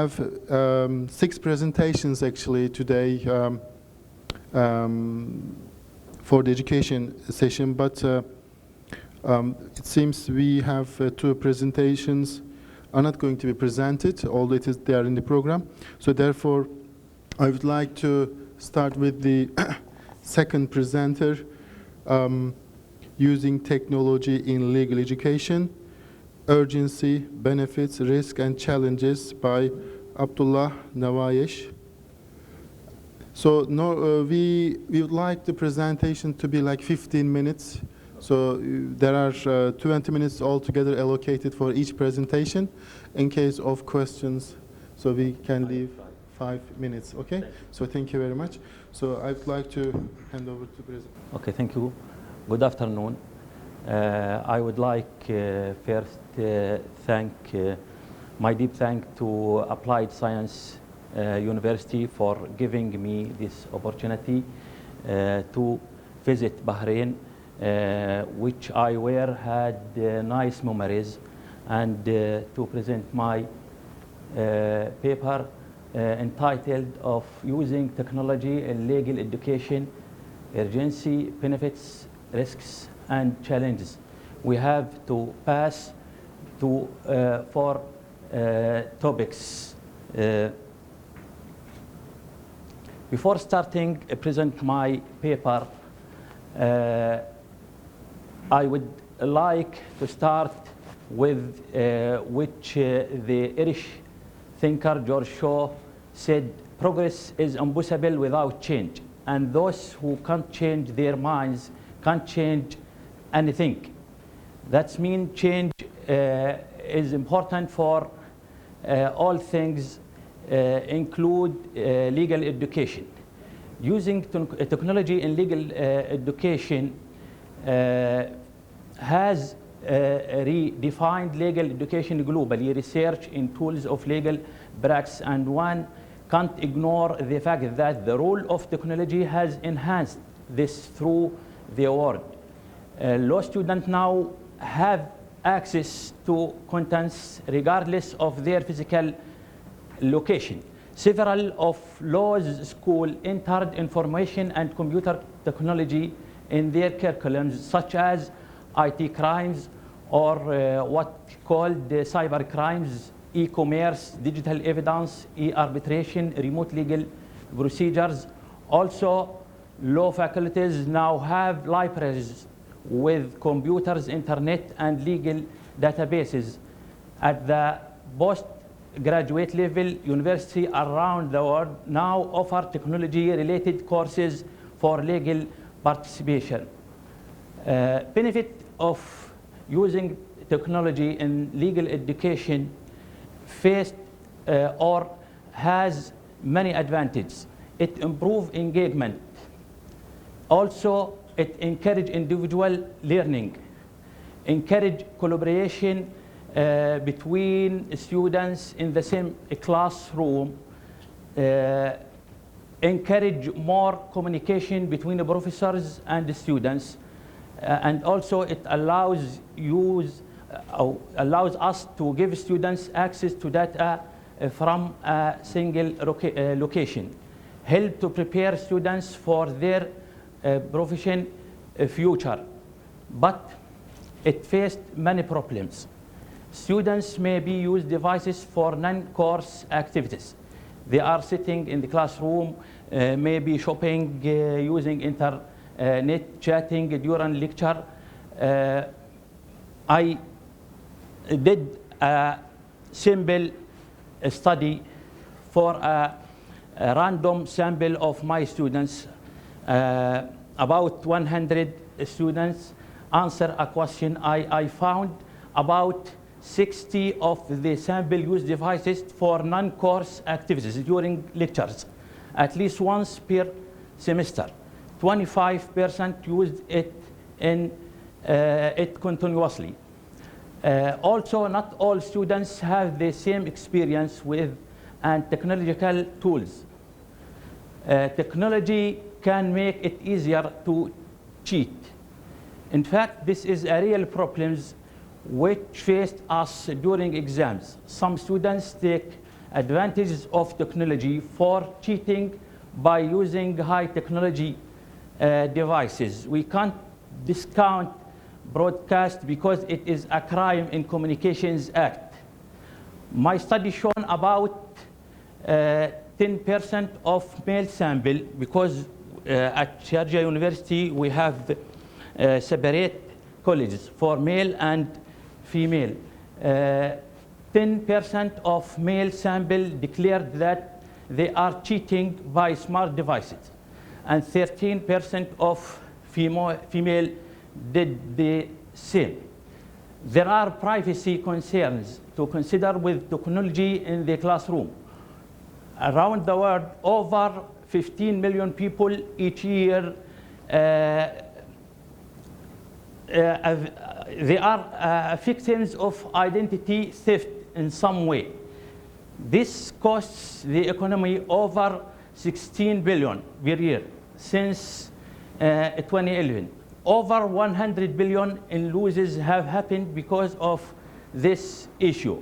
have 6 presentations actually today for the education session, but it seems we have 2 presentations are not going to be presented, although they are in the program. So therefore, I would like to start with the second presenter, using technology in legal education, urgency, benefits, risk, and challenges by Abdullah Navayesh. So we would like the presentation to be like 15 minutes. So there are 20 minutes altogether allocated for each presentation. In case of questions, so we can leave 5 minutes, okay? So thank you very much. So I would like to hand over to President. Okay, thank you. Good afternoon. I would like first thank my deep thanks to Applied Science University for giving me this opportunity to visit Bahrain, which I had nice memories, and to present my paper entitled of Using Technology in Legal Education, Urgency, Benefits, Risks, and Challenges. We have to pass to 4 topics. Before starting to present my paper, I would like to start with which the Irish thinker George Shaw said, progress is impossible without change, and those who can't change their minds can't change anything. That means change is important for all things, include legal education. Using technology in legal education has redefined legal education globally, research in tools of legal practice, and one can't ignore the fact that the role of technology has enhanced this through the world. Law students now have access to contents regardless of their physical location. Several of law's schools entered information and computer technology in their curriculums, such as IT crimes, or what called cyber crimes, e-commerce, digital evidence, e-arbitration, remote legal procedures. Also, law faculties now have libraries with computers, internet, and legal databases. At the postgraduate level, universities around the world now offer technology-related courses for legal participation. Benefit of using technology in legal education faced or has many advantages. It improves engagement. Also, it encourages individual learning, encourage collaboration between students in the same classroom, encourage more communication between the professors and the students, and also it allows us to give students access to data from a single location, help to prepare students for their profession future. But it faced many problems. Students may be used devices for non-course activities. They are sitting in the classroom, maybe shopping, using internet, chatting during lecture. I did a simple study for a random sample of my students. About 100 students answer a question. I found about 60 of the sample use devices for non-course activities during lectures, at least once per semester. 25% used it continuously. Also, not all students have the same experience with technological tools. Technology can make it easier to cheat. In fact, this is a real problem which faced us during exams. Some students take advantages of technology for cheating by using high technology devices. We can't discount broadcast because it is a crime in Communications Act. My study shown about 10% of male sample, because at Sharjah University we have separate colleges for male and female. 10% of male sample declared that they are cheating by smart devices, and 13% of female did the same. There are privacy concerns to consider with technology in the classroom. Around the world, over 15 million people each year they are victims of identity theft in some way. This costs the economy over 16 billion per year since 2011. Over 100 billion in losses have happened because of this issue.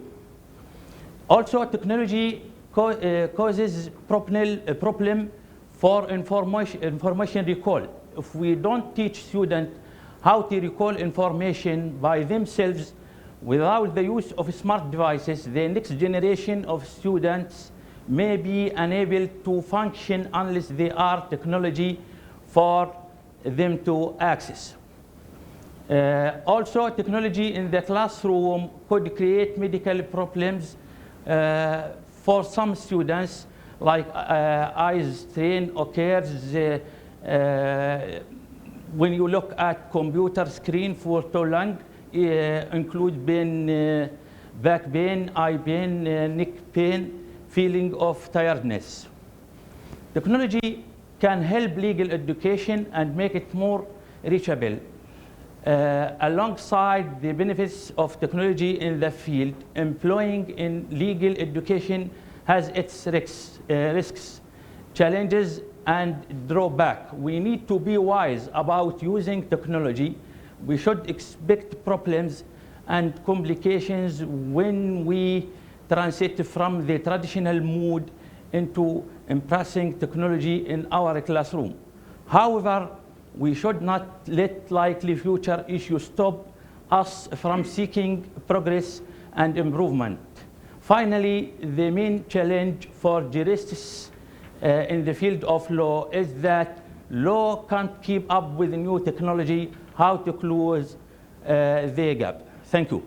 Also, technology causes problem for information recall. If we don't teach students how to recall information by themselves without the use of smart devices, the next generation of students may be unable to function unless there are technology for them to access. Also, technology in the classroom could create medical problems for some students, like eye strain occurs when you look at computer screen for too long, include pain, back pain, eye pain, neck pain, feeling of tiredness. Technology can help legal education and make it more reachable. Alongside the benefits of technology in the field, employing in legal education has its risks, challenges, and drawback. We need to be wise about using technology. We should expect problems and complications when we transit from the traditional mode into embracing technology in our classroom. However, we should not let likely future issues stop us from seeking progress and improvement. Finally, the main challenge for jurists in the field of law is that law can't keep up with new technology. How to close the gap? Thank you.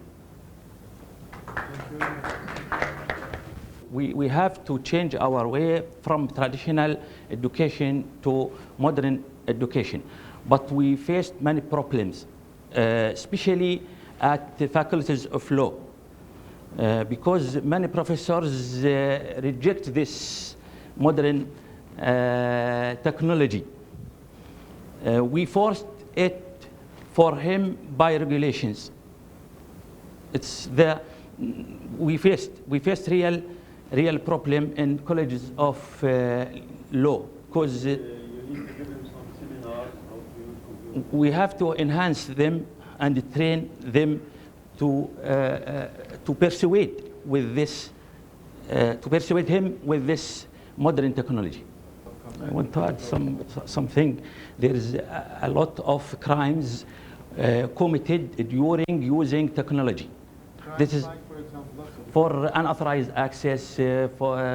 We have to change our way from traditional education to modern education. But we faced many problems, especially at the faculties of law, because many professors reject this modern technology. We forced it for him by regulations. We faced real problem in colleges of law, because we have to enhance them and train them to persuade him with this modern technology. I want to add something. There is a lot of crimes committed during using technology. This is for unauthorized access, for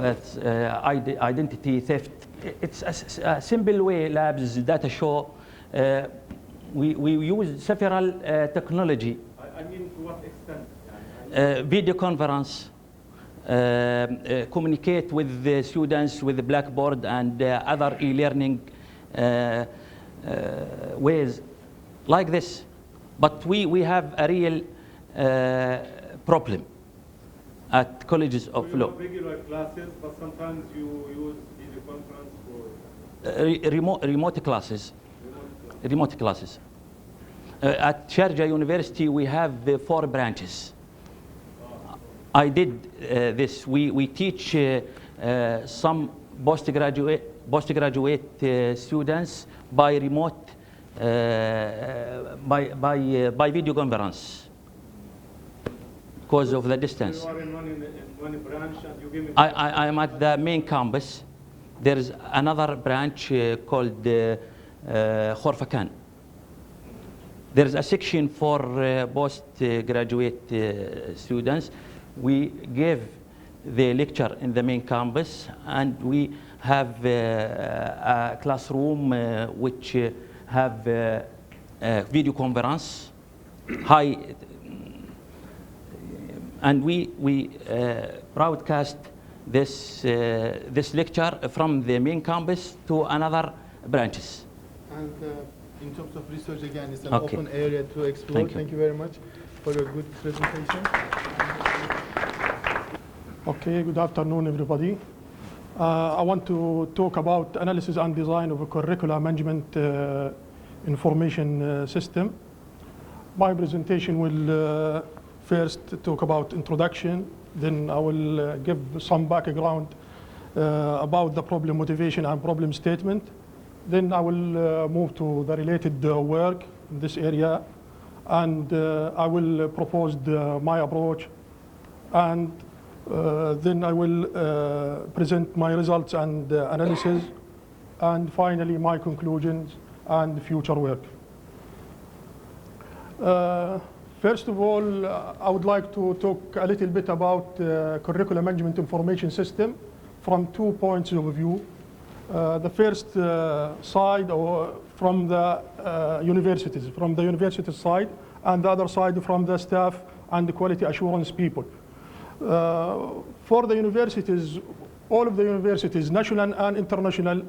identity theft. It's a simple way. Labs data show we use several technology. I mean, to what extent? Video conference, communicate with the students with the Blackboard and other e-learning ways like this. But we have a real problem at colleges of law. Regular classes, but sometimes you use video conference for remote classes. Remote classes. At Sharjah University, we have 4 branches. I did this. We teach some postgraduate students by remote, by video conference. because of the distance. You are in one branch and you give me. I am at the main campus. There is another branch called Khorfakan. There is a section for postgraduate students. We give the lecture in the main campus, and we have a classroom which have video conference, and we broadcast this lecture from the main campus to another branches. And in terms of research, again, it's an Okay. open area to explore. Thank you. Very much for your good presentation. Okay, good afternoon, everybody. I want to talk about analysis and design of a curriculum management information system. My presentation will first talk about introduction, then I will give some background about the problem motivation and problem statement. Then I will move to the related work in this area, and I will propose my approach, and then I will present my results and analysis, and finally my conclusions and future work. First of all, I would like to talk a little bit about curriculum management information system from 2 points of view. The first side from the university side, and the other side from the staff and the quality assurance people. For the universities, all of the universities, national and international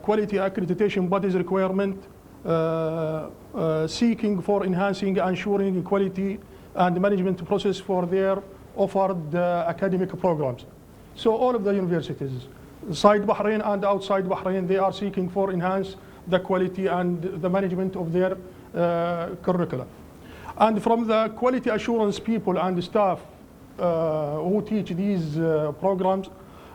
quality accreditation bodies requirement seeking for enhancing and ensuring quality and management process for their offered academic programs. So all of the universities, inside Bahrain and outside Bahrain, they are seeking for enhance the quality and the management of their curricula. And from the quality assurance people and staff who teach these programs,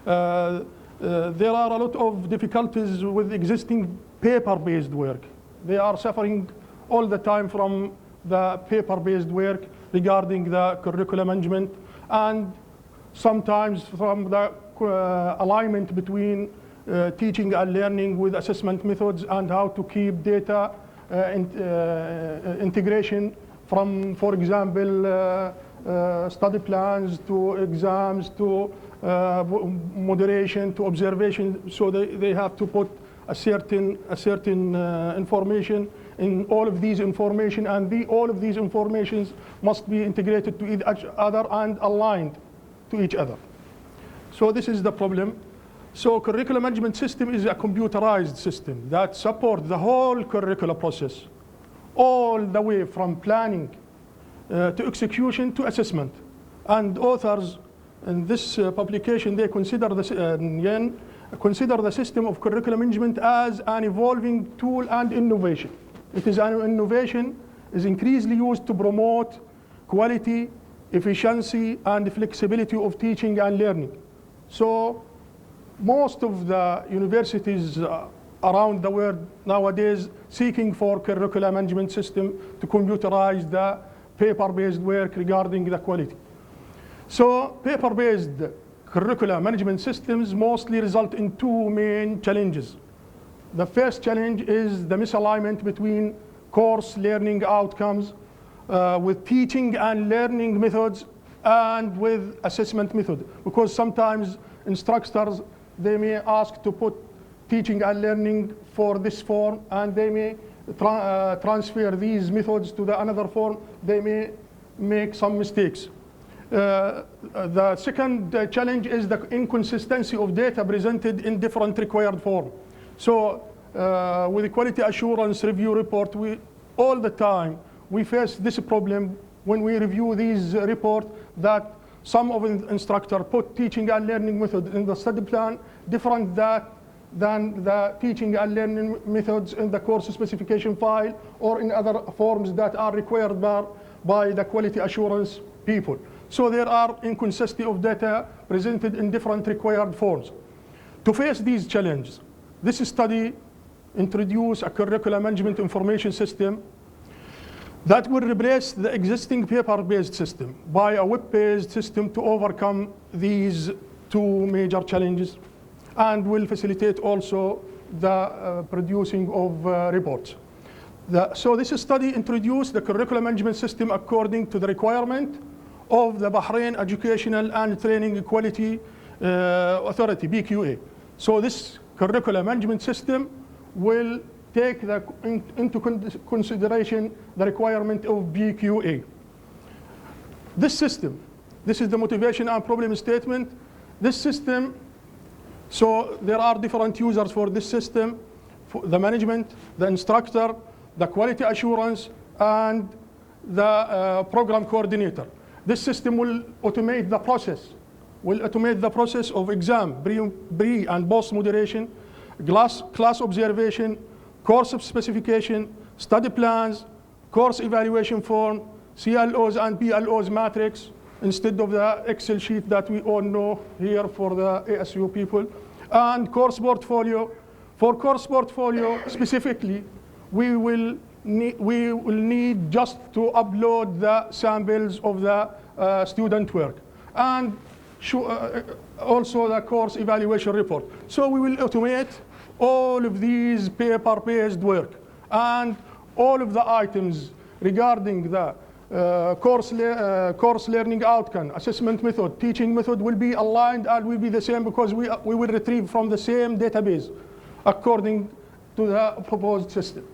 there are a lot of difficulties with existing paper-based work. They are suffering all the time from the paper-based work regarding the curriculum management, and sometimes from the alignment between teaching and learning with assessment methods, and how to keep data integration from, for example, study plans to exams to moderation to observation. So they have to put a certain information in all of these information, and all of these informations must be integrated to each other and aligned to each other. So this is the problem. So curriculum management system is a computerized system that supports the whole curricular process, all the way from planning to execution to assessment. And authors in this publication, they consider the system of curriculum management as an evolving tool and innovation. It is an innovation, is increasingly used to promote quality, efficiency, and flexibility of teaching and learning. So most of the universities around the world nowadays seeking for curriculum management system to computerize the paper-based work regarding the quality. So paper-based curriculum management systems mostly result in two main challenges. The first challenge is the misalignment between course learning outcomes with teaching and learning methods and with assessment method, because sometimes instructors, they may ask to put teaching and learning for this form, and they may transfer these methods to the another form. They may make some mistakes. The second challenge is the inconsistency of data presented in different required form. So with the quality assurance review report, all the time we face this problem when we review these reports, that some of the instructor put teaching and learning method in the study plan different than the teaching and learning methods in the course specification file or in other forms that are required by the quality assurance people. So there are inconsistency of data presented in different required forms. To face these challenges, this study introduced a curriculum management information system That will replace the existing paper-based system by a web-based system to overcome these two major challenges, and will facilitate also the producing of reports. So this study introduced the curriculum management system according to the requirement of the Bahrain Educational and Training Quality Authority, BQA. So this curriculum management system will take into consideration the requirement of BQA. This system, this is the motivation and problem statement. This system, so there are different users for this system, for the management, the instructor, the quality assurance, and the program coordinator. This system will automate the process of exam, pre and post moderation, class observation, course specification, study plans, course evaluation form, CLOs and PLOs matrix, instead of the Excel sheet that we all know here for the ASU people, and course portfolio. For course portfolio specifically, we will need just to upload the samples of the student work, and also the course evaluation report. So we will automate all of these paper-based work, and all of the items regarding the course learning outcome, assessment method, teaching method will be aligned and will be the same, because we will retrieve from the same database according to the proposed system.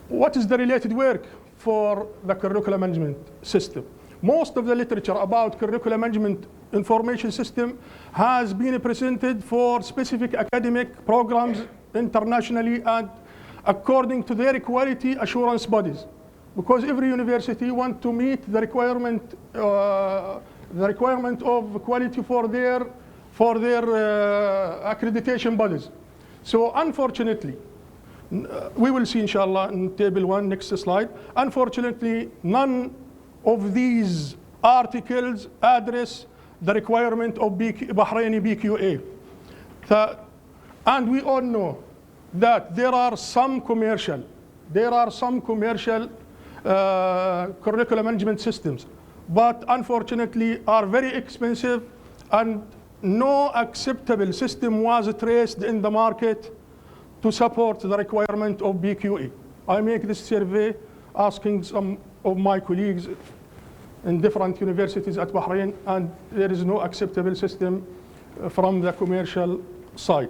What is the related work for the curriculum management system? Most of the literature about curriculum management information system has been presented for specific academic programs internationally and according to their quality assurance bodies, because every university wants to meet the requirement of quality for their accreditation bodies. So unfortunately, we will see inshallah in table 1, next slide. Unfortunately, none of these articles address the requirement of Bahraini BQA. And we all know that there are some commercial curriculum management systems, but unfortunately are very expensive, and no acceptable system was traced in the market to support the requirement of BQA. I make this survey asking some of my colleagues in different universities at Bahrain, and there is no acceptable system from the commercial side.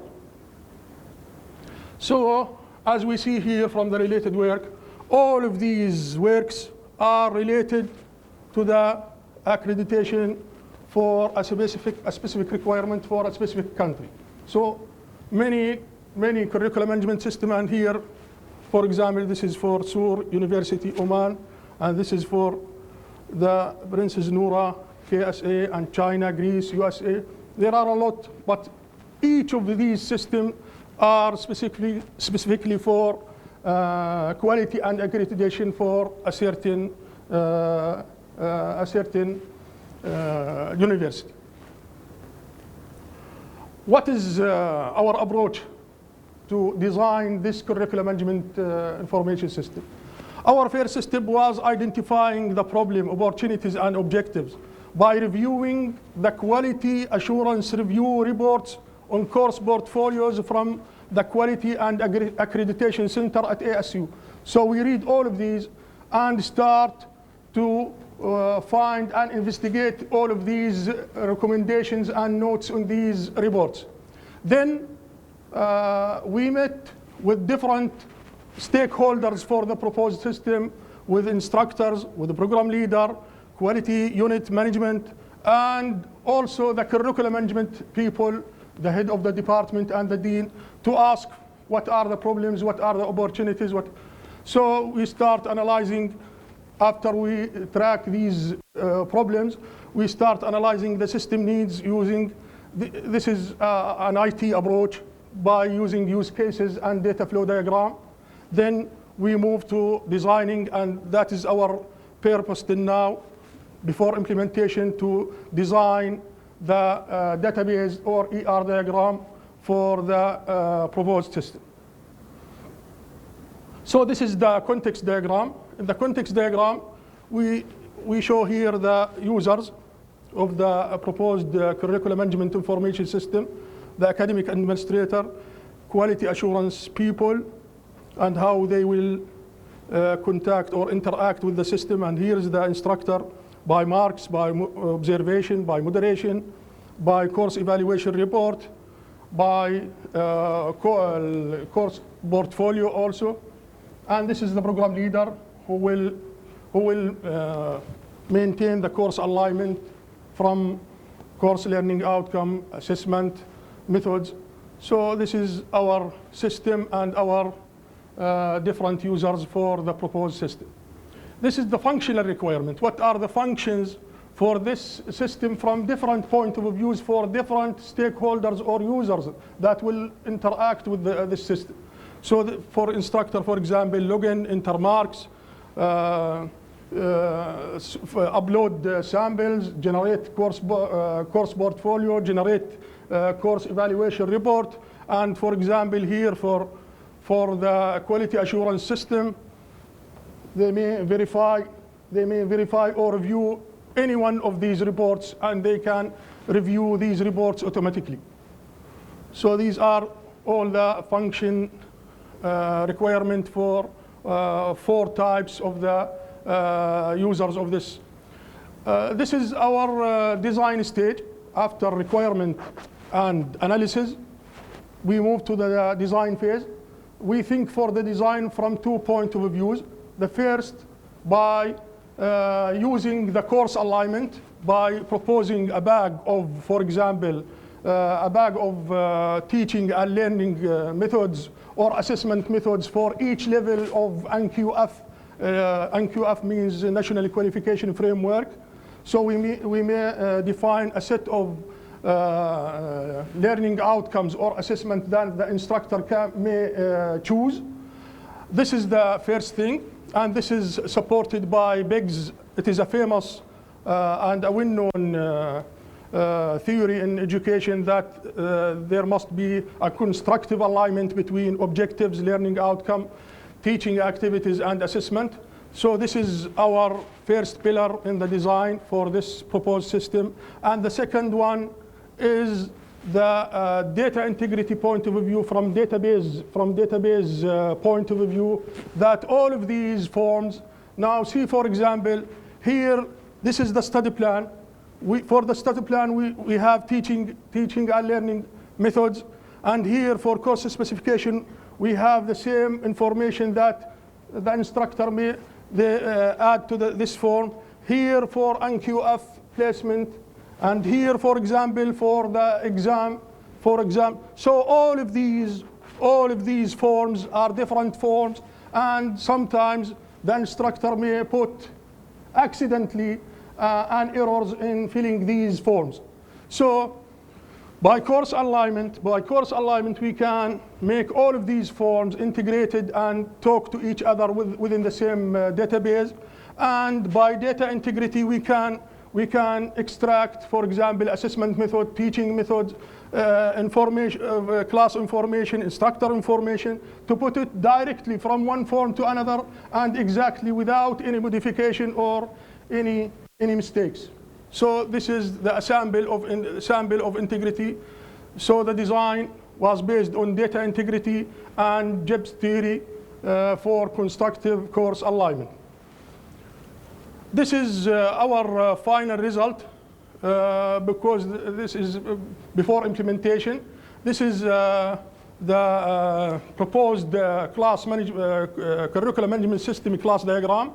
So, as we see here from the related work, all of these works are related to the accreditation for a specific requirement for a specific country. So, many curriculum management system, and here, for example, this is for Sur University, Oman, and this is for the Princess Noura, KSA, and China, Greece, USA. There are a lot, but each of these systems are specifically for quality and accreditation for a certain university. What is our approach to design this curriculum management information system? Our first step was identifying the problem, opportunities, and objectives by reviewing the quality assurance review reports on course portfolios from the Quality and Accreditation Center at ASU. So we read all of these and start to find and investigate all of these recommendations and notes on these reports. Then we met with different stakeholders for the proposed system, with instructors, with the program leader, quality unit management, and also the curriculum management people, the head of the department and the dean, to ask what are the problems, what are the opportunities. So we start analyzing, after we track these problems, we start analyzing the system needs using, this is an IT approach by using use cases and data flow diagram. Then we move to designing, and that is our purpose till now, before implementation, to design the database or ER diagram for the proposed system. So this is the context diagram. In the context diagram, we show here the users of the proposed curriculum management information system, the academic administrator, quality assurance people, and how they will contact or interact with the system. And here is the instructor by marks, by observation, by moderation, by course evaluation report, by course portfolio also. And this is the program leader who will maintain the course alignment from course learning outcome, assessment, methods. So this is our system and our different users for the proposed system. This is the functional requirement. What are the functions for this system from different point of views for different stakeholders or users that will interact with this system? So for instructor, for example, login, enter marks, upload samples, generate course portfolio, generate course evaluation report, and for example here for the quality assurance system, they may verify or review any one of these reports, and they can review these reports automatically. So these are all the function requirement for 4 types of the users of this. This is our design stage. After requirement and analysis, we move to the design phase. We think for the design from 2 points of views. The first, by using the course alignment, by proposing a bag of, for example, a bag of teaching and learning methods or assessment methods for each level of NQF. NQF means National Qualification Framework. So we may define a set of learning outcomes or assessment that the instructor may choose. This is the first thing, and this is supported by Biggs. It is a famous and a well-known theory in education that there must be a constructive alignment between objectives, learning outcome, teaching activities, and assessment. So this is our first pillar in the design for this proposed system. And the second one is the data integrity point of view from database point of view, that all of these forms, now see for example, here, this is the study plan. For the study plan, we have teaching and learning methods. And here for course specification, we have the same information that the instructor may add to this form. Here for NQF placement, and here, for example, for the exam, So all of these forms are different forms, and sometimes the instructor may put accidentally and errors in filling these forms. So by course alignment, we can make all of these forms integrated and talk to each other within the same database. And by data integrity, we can extract, for example, assessment method, teaching methods, information, class information, instructor information, to put it directly from one form to another and exactly without any modification or any mistakes. So this is the sample of integrity. So the design was based on data integrity and Gibbs theory for constructive course alignment. This is our final result because this is before implementation. This is the proposed curriculum management system class diagram.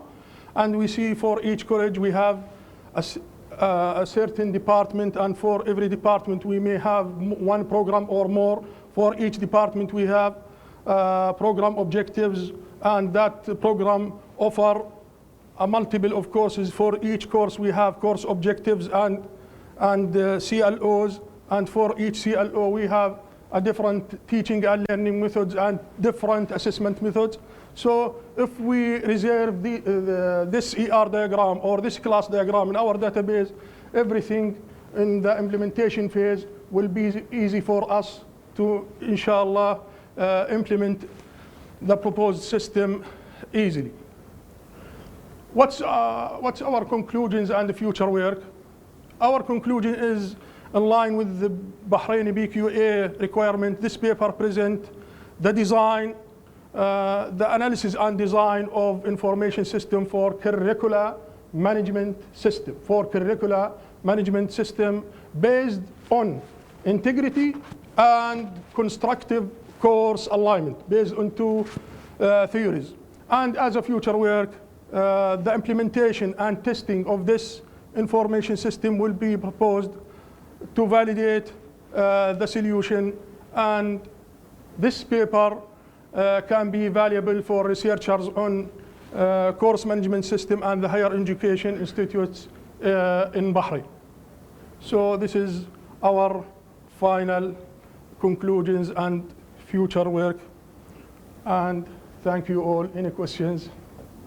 And we see for each college we have a certain department, and for every department we may have one program or more. For each department we have program objectives, and that program offer a multiple of courses. For each course we have course objectives and CLOs, and for each CLO we have a different teaching and learning methods and different assessment methods. So if we reserve this ER diagram or this class diagram in our database, everything in the implementation phase will be easy for us to, inshallah, implement the proposed system easily. What's our conclusions and the future work? Our conclusion is in line with the Bahraini BQA requirement. This paper presents the design, the analysis and design of information system for curricula management system, based on integrity and constructive course alignment, based on two theories. And as a future work, the implementation and testing of this information system will be proposed to validate the solution, and this paper can be valuable for researchers on course management system and the higher education institutes in Bahrain. So this is our final conclusions and future work. And thank you all. Any questions?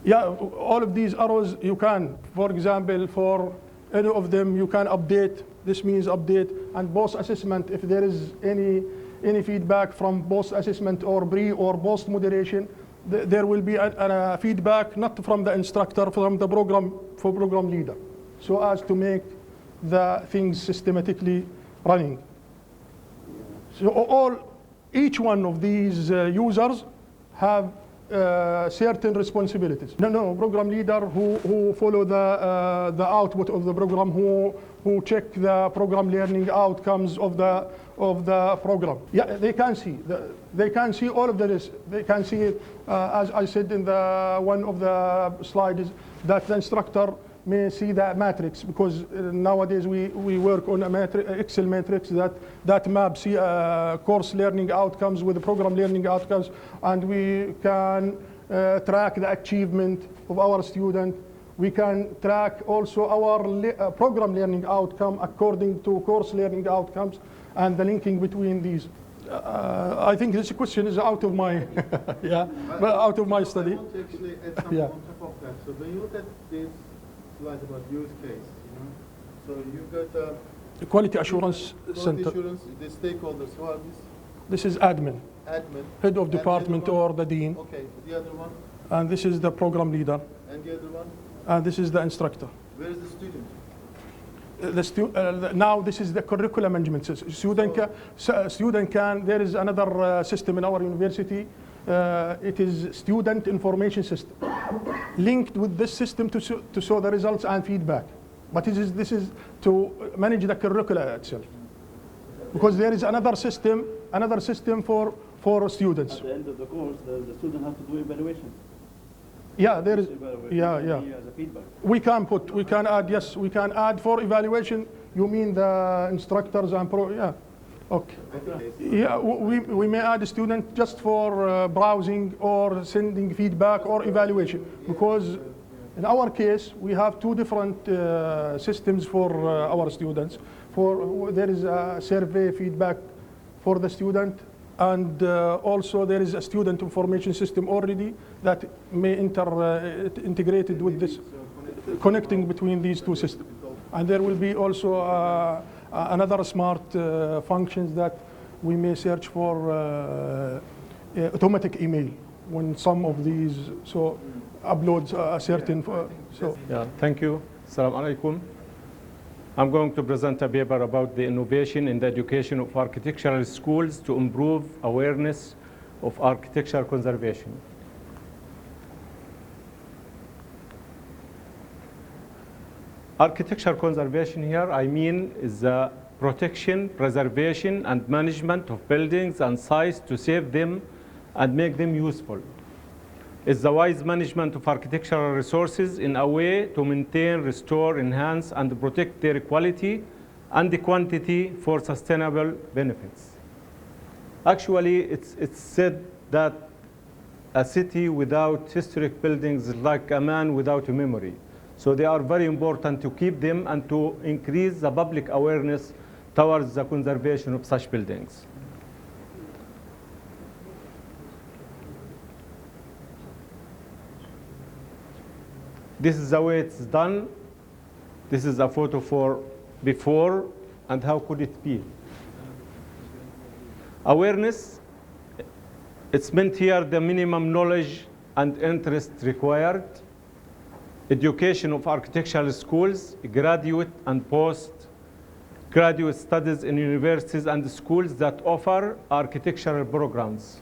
Yeah, all of these arrows you can, for example, for any of them you can update. This means update and post assessment. If there is any feedback from post assessment or pre or post moderation, there will be a feedback not from the instructor, from the program leader, so as to make the things systematically running. So each one of these users have certain responsibilities. No, program leader who follow the output of the program, who check the program learning outcomes of the program. Yeah, they can see all of this. They can see it, as I said in one of the slides, that the instructor may see the matrix, because nowadays we work on a Excel matrix that maps course learning outcomes with the program learning outcomes, and we can track the achievement of our student. We can track also our program learning outcome according to course learning outcomes and the linking between these. I think this question is out of my out of my study. I want to actually add something on top of that. So when you look at this slide about use case, so you've got the Quality Assurance Center. Assurance, the stakeholders, who are these? This is admin, head of department or the dean. Okay, the other one? And this is the program leader. And the other one? And this is the instructor. Where is the student? Now this is the curriculum management system. Student can, there is another system in our university. It is student information system, linked with this system to show the results and feedback. But this is to manage the curricula itself, because there is another system for students. At the end of the course, the student has to do evaluation. Yeah, there is. Yeah. As a feedback. We can add. Yes, we can add for evaluation. You mean the instructors and yeah. Okay. Yeah, we may add a student just for browsing or sending feedback or evaluation, because in our case we have two different systems for our students. There is a survey feedback for the student, and also there is a student information system already that may integrated with this, connecting between these two systems. And there will be also another smart functions that we may search for automatic email when some of these uploads a certain. Yeah, thank you. Assalamu alaikum. I'm going to present a paper about the innovation in the education of architectural schools to improve awareness of architectural conservation. Architectural conservation here, I mean, is the protection, preservation, and management of buildings and sites to save them and make them useful. It's the wise management of architectural resources in a way to maintain, restore, enhance, and protect their quality and the quantity for sustainable benefits. Actually, it's said that a city without historic buildings is like a man without a memory. So they are very important to keep them and to increase the public awareness towards the conservation of such buildings. This is the way it's done. This is a photo for before, and how could it be? Awareness It's meant here the minimum knowledge and interest required, education of architectural schools, graduate and postgraduate studies in universities and schools that offer architectural programs.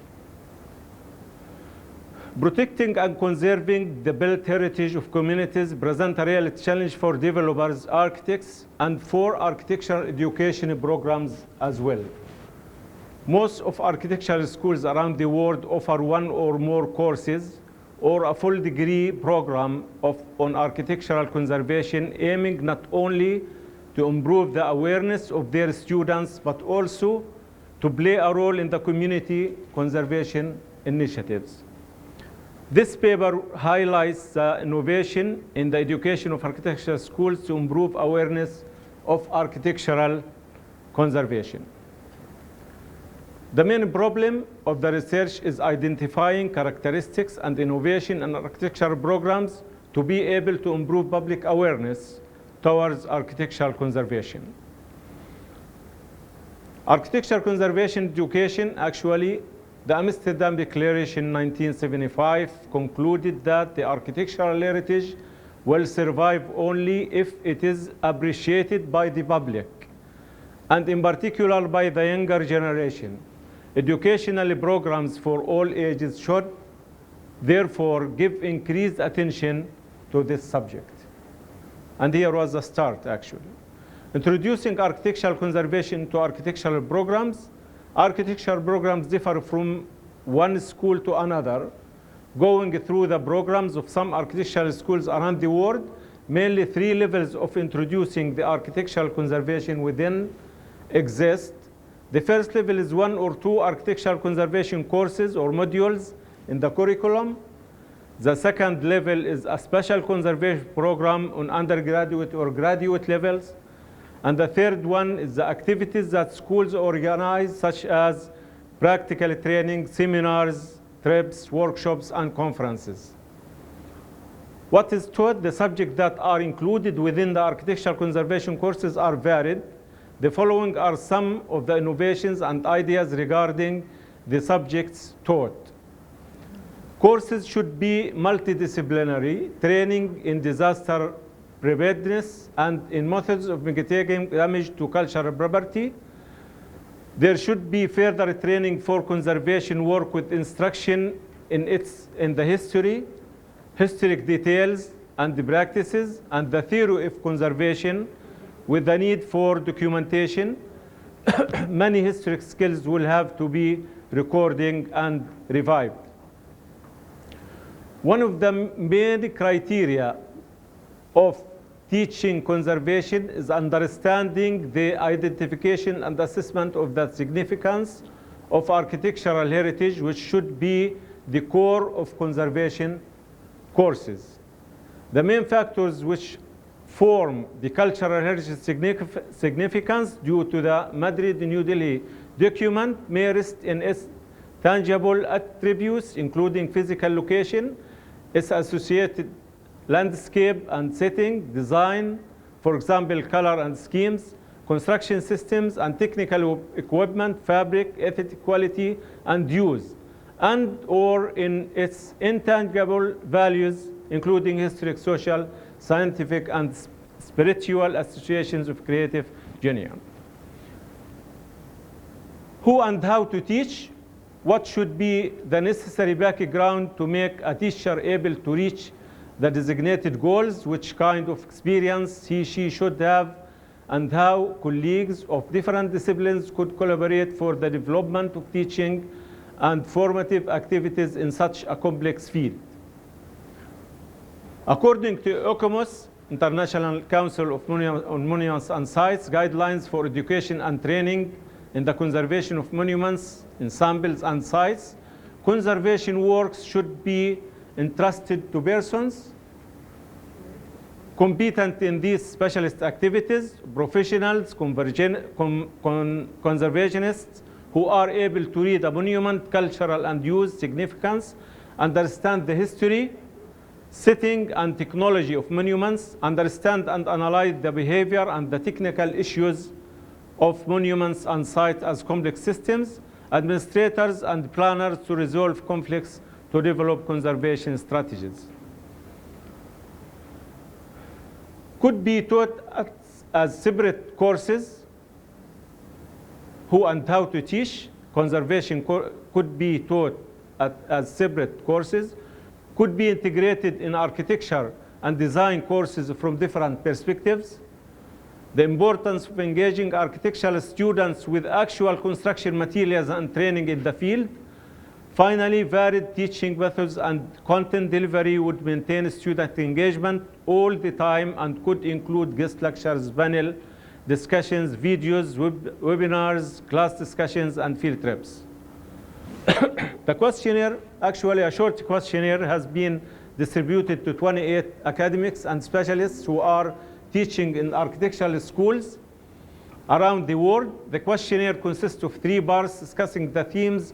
Protecting and conserving the built heritage of communities present a real challenge for developers, architects, and for architectural education programs as well. Most of architectural schools around the world offer one or more courses or a full degree program on architectural conservation, aiming not only to improve the awareness of their students, but also to play a role in the community conservation initiatives. This paper highlights the innovation in the education of architectural schools to improve awareness of architectural conservation. The main problem of the research is identifying characteristics and innovation in architectural programs to be able to improve public awareness towards architectural conservation. Architectural conservation education, actually, the Amsterdam Declaration in 1975 concluded that the architectural heritage will survive only if it is appreciated by the public, and in particular by the younger generation. Educational programs for all ages should, therefore, give increased attention to this subject. And here was the start, actually. Introducing architectural conservation to architectural programs. Architectural programs differ from one school to another. Going through the programs of some architectural schools around the world, mainly 3 levels of introducing the architectural conservation within exist. The first level is 1 or 2 architectural conservation courses or modules in the curriculum. The second level is a special conservation program on undergraduate or graduate levels. And the third one is the activities that schools organize, such as practical training, seminars, trips, workshops, and conferences. What is taught? The subjects that are included within the architectural conservation courses are varied. The following are some of the innovations and ideas regarding the subjects taught. Courses should be multidisciplinary, training in disaster preparedness and in methods of mitigating damage to cultural property. There should be further training for conservation work with instruction in the historic details and the practices, and the theory of conservation with the need for documentation. Many historic skills will have to be recorded and revived. One of the main criteria of teaching conservation is understanding the identification and assessment of the significance of architectural heritage, which should be the core of conservation courses. The main factors which form the cultural heritage significance due to the Madrid New Delhi document may rest in its tangible attributes, including physical location, its associated landscape and setting, design, for example, color and schemes, construction systems and technical equipment, fabric, aesthetic quality, and use, and or in its intangible values, including historic, social, scientific, and spiritual associations of creative genius. Who and how to teach? What should be the necessary background to make a teacher able to reach the designated goals? Which kind of experience she should have, and how colleagues of different disciplines could collaborate for the development of teaching and formative activities in such a complex field. According to ICITEE, International Council on Monuments and Sites, guidelines for education and training in the conservation of monuments, ensembles, and sites, conservation works should be entrusted to persons competent in these specialist activities, professionals, conservationists who are able to read a monument, cultural and use significance, understand the history, setting, and technology of monuments, understand and analyze the behavior and the technical issues of monuments and sites as complex systems, administrators and planners to resolve conflicts, to develop conservation strategies. Could be taught as separate courses. Who and how to teach. Conservation could be taught as separate courses. Could be integrated in architecture and design courses from different perspectives. The importance of engaging architectural students with actual construction materials and training in the field. Finally, varied teaching methods and content delivery would maintain student engagement all the time and could include guest lectures, panel discussions, videos, webinars, class discussions, and field trips. The questionnaire, actually a short questionnaire, has been distributed to 28 academics and specialists who are teaching in architectural schools around the world. The questionnaire consists of 3 parts discussing the themes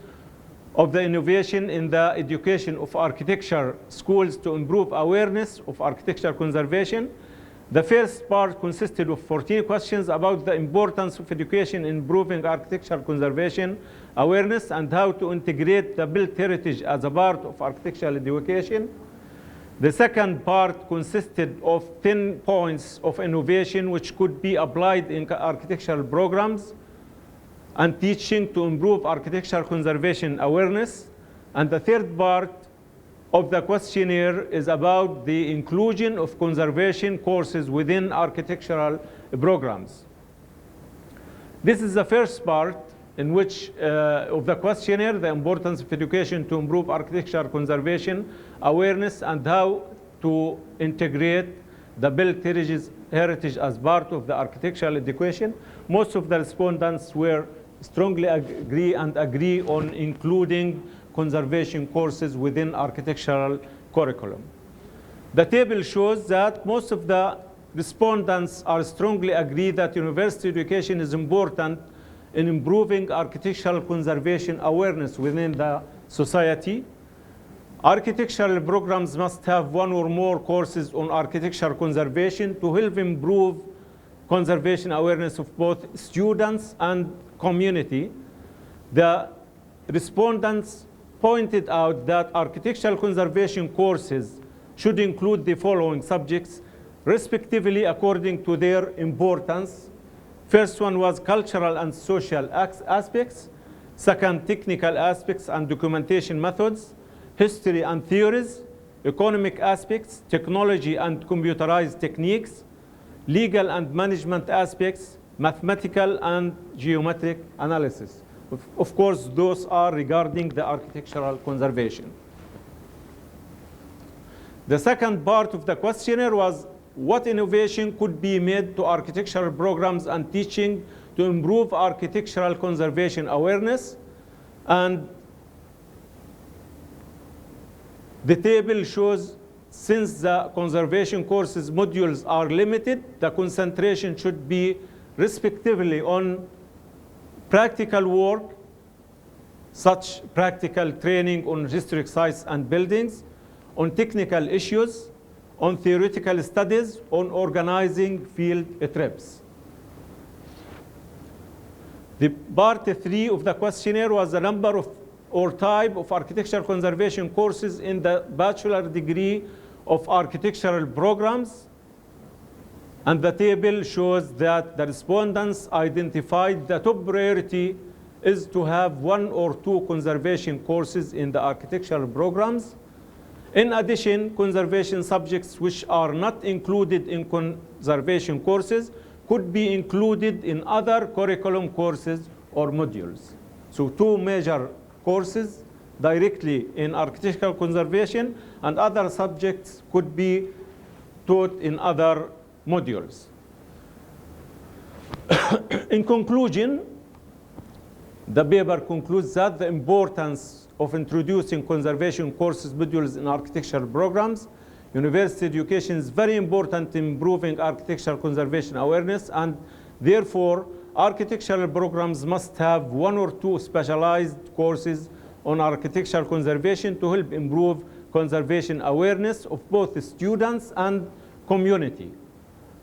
of the innovation in the education of architecture schools to improve awareness of architecture conservation. The first part consisted of 14 questions about the importance of education in improving architecture conservation awareness and how to integrate the built heritage as a part of architectural education. The second part consisted of 10 points of innovation which could be applied in architectural programs and teaching to improve architectural conservation awareness. And the third part of the questionnaire is about the inclusion of conservation courses within architectural programs. This is the first part in which of the questionnaire, the importance of education to improve architectural conservation awareness and how to integrate the built heritage as part of the architectural education. Most of the respondents were strongly agree on including conservation courses within architectural curriculum. The table shows that most of the respondents are strongly agree that university education is important in improving architectural conservation awareness within the society. Architectural programs must have 1 or more courses on architectural conservation to help improve conservation awareness of both students and community. The respondents pointed out that architectural conservation courses should include the following subjects, respectively according to their importance. First one was cultural and social aspects. Second, technical aspects and documentation methods. History and theories. Economic aspects. Technology and computerized techniques. Legal and management aspects. Mathematical and geometric analysis. Of course, those are regarding the architectural conservation. The second part of the questionnaire was what innovation could be made to architectural programs and teaching to improve architectural conservation awareness. And the table shows since the conservation courses modules are limited, the concentration should be respectively on practical work, such practical training on historic sites and buildings, on technical issues, on theoretical studies, on organizing field trips. The part 3 of the questionnaire was the number of or type of architectural conservation courses in the bachelor degree of architectural programs. And the table shows that the respondents identified the top priority is to have 1 or 2 conservation courses in the architectural programs. In addition, conservation subjects which are not included in conservation courses could be included in other curriculum courses or modules. So 2 major courses directly in architectural conservation, and other subjects could be taught in other modules. In conclusion, the paper concludes that the importance of introducing conservation courses modules in architectural programs, university education is very important in improving architectural conservation awareness, and therefore architectural programs must have 1 or 2 specialized courses on architectural conservation to help improve conservation awareness of both the students and community.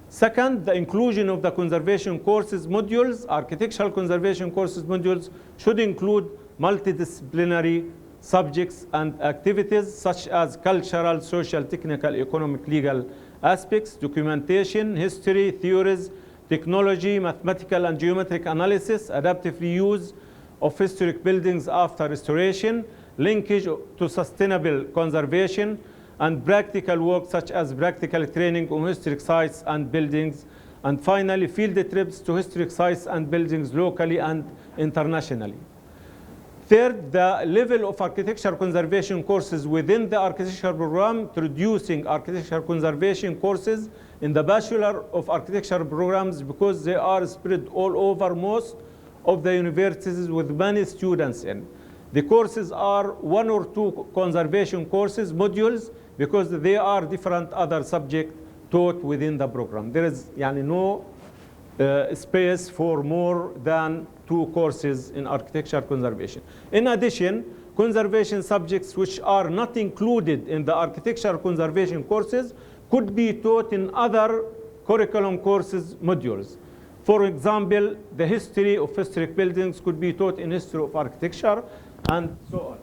Second, the inclusion of the conservation courses modules, architectural conservation courses modules, should include multidisciplinary subjects and activities such as cultural, social, technical, economic, legal aspects, documentation, history, theories, technology, mathematical and geometric analysis, adaptive reuse of historic buildings after restoration, linkage to sustainable conservation, and practical work such as practical training on historic sites and buildings, and finally field trips to historic sites and buildings locally and internationally. Third, the level of architecture conservation courses within the architecture program, introducing architecture conservation courses in the Bachelor of Architecture programs because they are spread all over most of the universities with many students in. The courses are 1 or 2 conservation courses, modules, because they are different other subjects taught within the program. There is no space for more than 2 courses in architecture conservation. In addition, conservation subjects which are not included in the architecture conservation courses could be taught in other curriculum courses modules. For example, the history of historic buildings could be taught in history of architecture, and so on.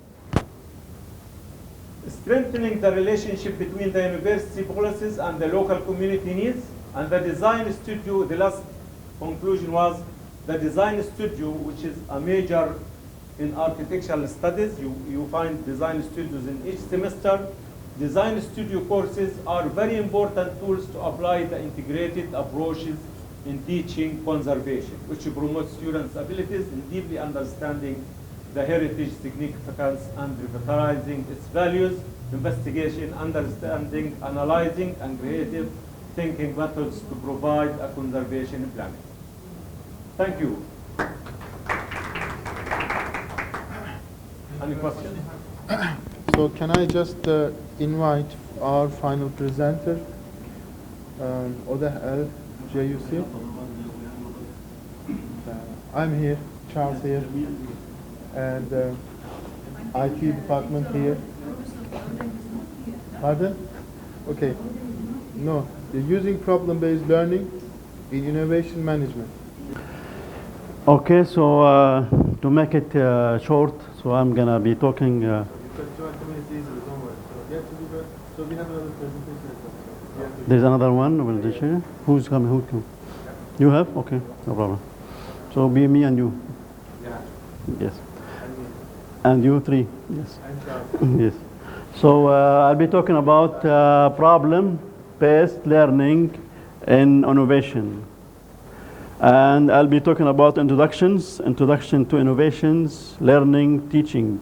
Strengthening the relationship between the university policies and the local community needs, and the design studio, the last conclusion was the design studio, which is a major in architectural studies. You find design studios in each semester. Design studio courses are very important tools to apply the integrated approaches in teaching conservation, which promotes students' abilities in deeply understanding the heritage significance and revitalizing its values, investigation, understanding, analyzing, and creative thinking methods to provide a conservation planning. Thank you. Any questions? So can I just invite our final presenter, Oda El JUC? I'm here, Charles here, and IT department here. Pardon? Okay. No, you're using problem-based learning in innovation management. Okay, so to make it short, so I'm gonna be talking. So we have another presentation. There's another one. Will they share? Who's coming? Who come? You have? Okay, no problem. So be me and you. Yeah. Yes. And you 3. Yes. And Charles. Yes. So I'll be talking about problem-based learning in innovation. And I'll be talking about introduction to innovations, learning, teaching.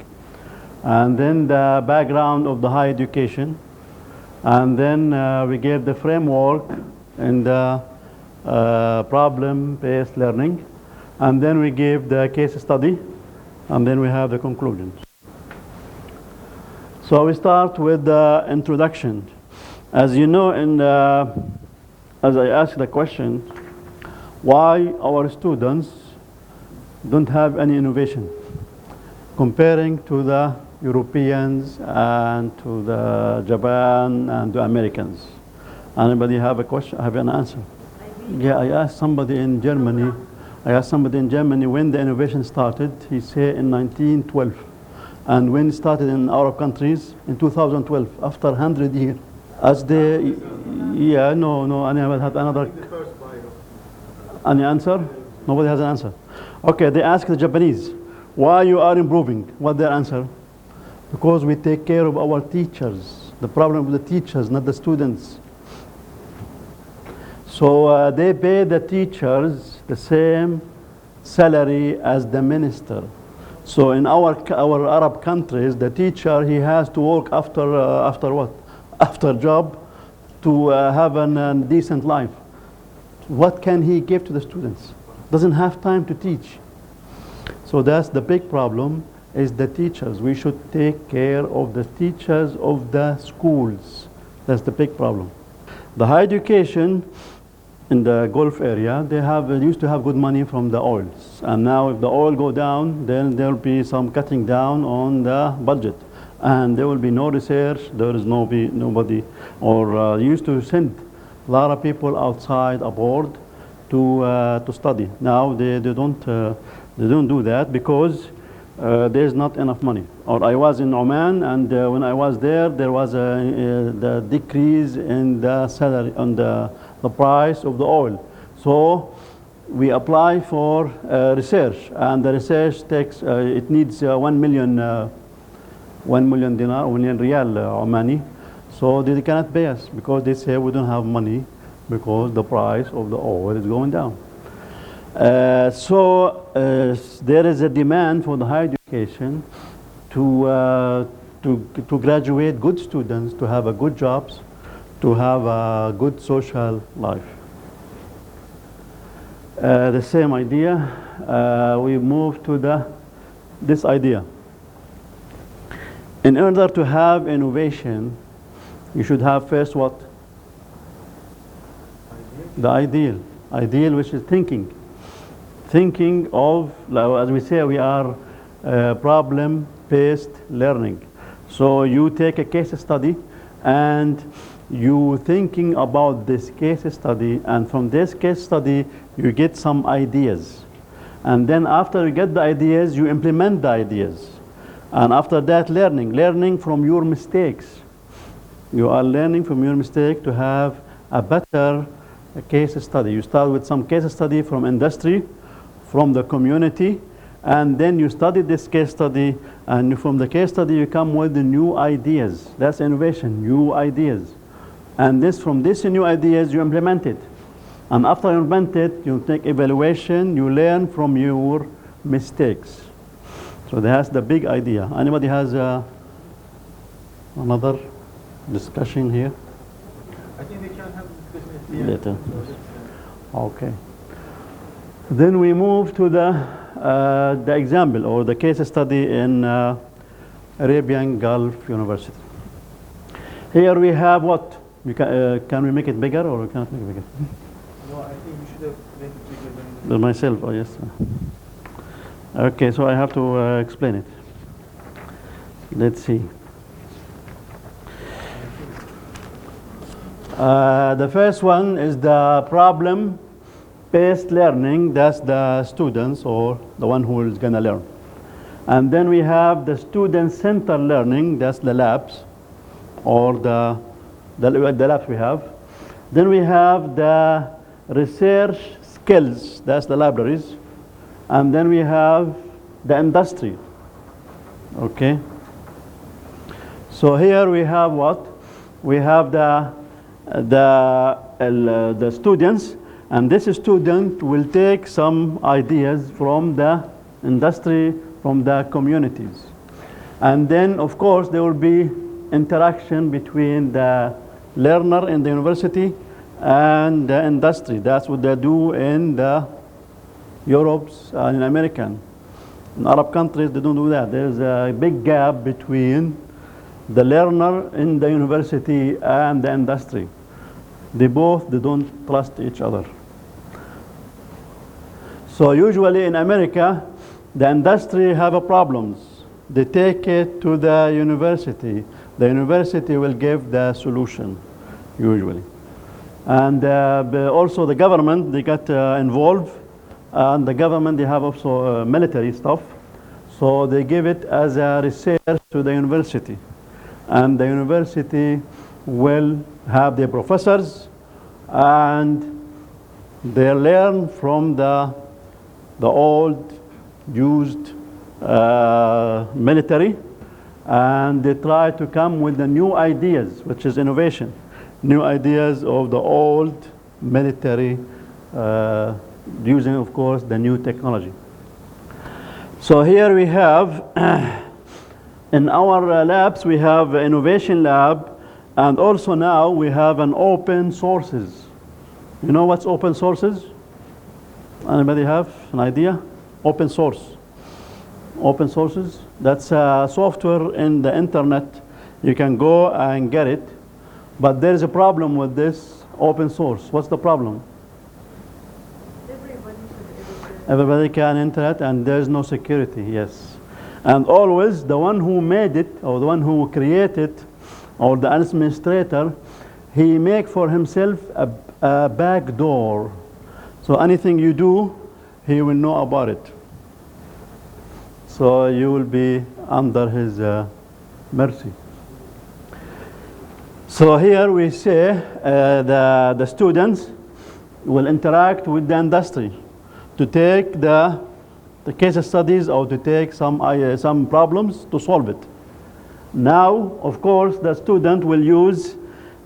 And then the background of the higher education. And then we gave the framework in the problem-based learning. And then we gave the case study. And then we have the conclusions. So we start with the introduction. As you know, as I asked the question, why our students don't have any innovation comparing to the Europeans and to the Japan and the Americans? Anybody have a question? Have an answer? Yeah, I asked somebody in Germany. When the innovation started. He said in 1912, and when it started in Arab countries in 2012, after 100 years. As they, yeah, no, I never had another. Any answer? Nobody has an answer. Okay, they asked the Japanese, why you are improving? What their answer? Because we take care of our teachers. The problem with the teachers, not the students. So they pay the teachers the same salary as the minister. So in our Arab countries, the teacher, he has to work after what? After job to have a decent life. What can he give to the students? Doesn't have time to teach. So that's the big problem, is the teachers. We should take care of the teachers of the schools. That's the big problem. The higher education in the Gulf area, they used to have good money from the oils. And now if the oil go down, then there will be some cutting down on the budget. And there will be no research, there is nobody, or used to send a lot of people outside abroad to study. Now they don't do that because there's not enough money. Or I was in Oman, and when I was there, there was the decrease in the salary, on the price of the oil. So we apply for research, and the research takes, it needs 1 million dinar, 1 million riyal Omani. So they cannot pay us because they say we don't have money because the price of the oil is going down. So there is a demand for the higher education to graduate good students, to have a good jobs, to have a good social life. The same idea, we move to this idea. In order to have innovation, you should have first what? The ideal. Ideal, which is thinking. Thinking of, as we say, we are problem-based learning. So you take a case study and you thinking about this case study, and from this case study you get some ideas. And then after you get the ideas, you implement the ideas. And after that, learning from your mistakes. You are learning from your mistake to have a better case study. You start with some case study from industry, from the community, and then you study this case study, and from the case study you come with the new ideas. That's innovation, new ideas. And from this new ideas you implement it. And after you implement it, you take evaluation, you learn from your mistakes. So that's the big idea. Anybody has another discussion here? I think we can have discussion at the end. Later. Okay. Then we move to the example or the case study in Arabian Gulf University. Here we have what? Can we make it bigger or we cannot make it bigger? No, I think we should have made it bigger than Myself, oh yes. Okay, so I have to explain it. Let's see. The first one is the problem-based learning. That's the students or the one who is going to learn. And then we have the student-centered learning. That's the labs or the labs we have. Then we have the research skills. That's the libraries. And then we have the industry. Okay. So here we have what? We have the students, and this student will take some ideas from the industry, from the communities. And then, of course, there will be interaction between the learner in the university and the industry. That's what they do in the Europe's and in American. In Arab countries, they don't do that. There's a big gap between the learner in the university and the industry. They don't trust each other. So usually in America, the industry have a problems. They take it to the university. The university will give the solution, usually. And also the government, they got involved. And the government, they have also military stuff. So they give it as a research to the university. And the university will have their professors, and they learn from the old used military, and they try to come with the new ideas, which is innovation, new ideas of the old military, using, of course, the new technology. So here we have in our labs, we have an innovation lab, and also now we have an open sources. You know what's open sources? Anybody have an idea? Open source. Open sources, that's software in the internet. You can go and get it, but there is a problem with this open source. What's the problem? Everybody can enter it, and there's no security, yes. And always the one who made it, or the one who created, or the administrator, he make for himself a back door. So anything you do, he will know about it. So you will be under his mercy. So here we say the students will interact with the industry to take the case studies or to take some problems to solve it. Now, of course, the student will use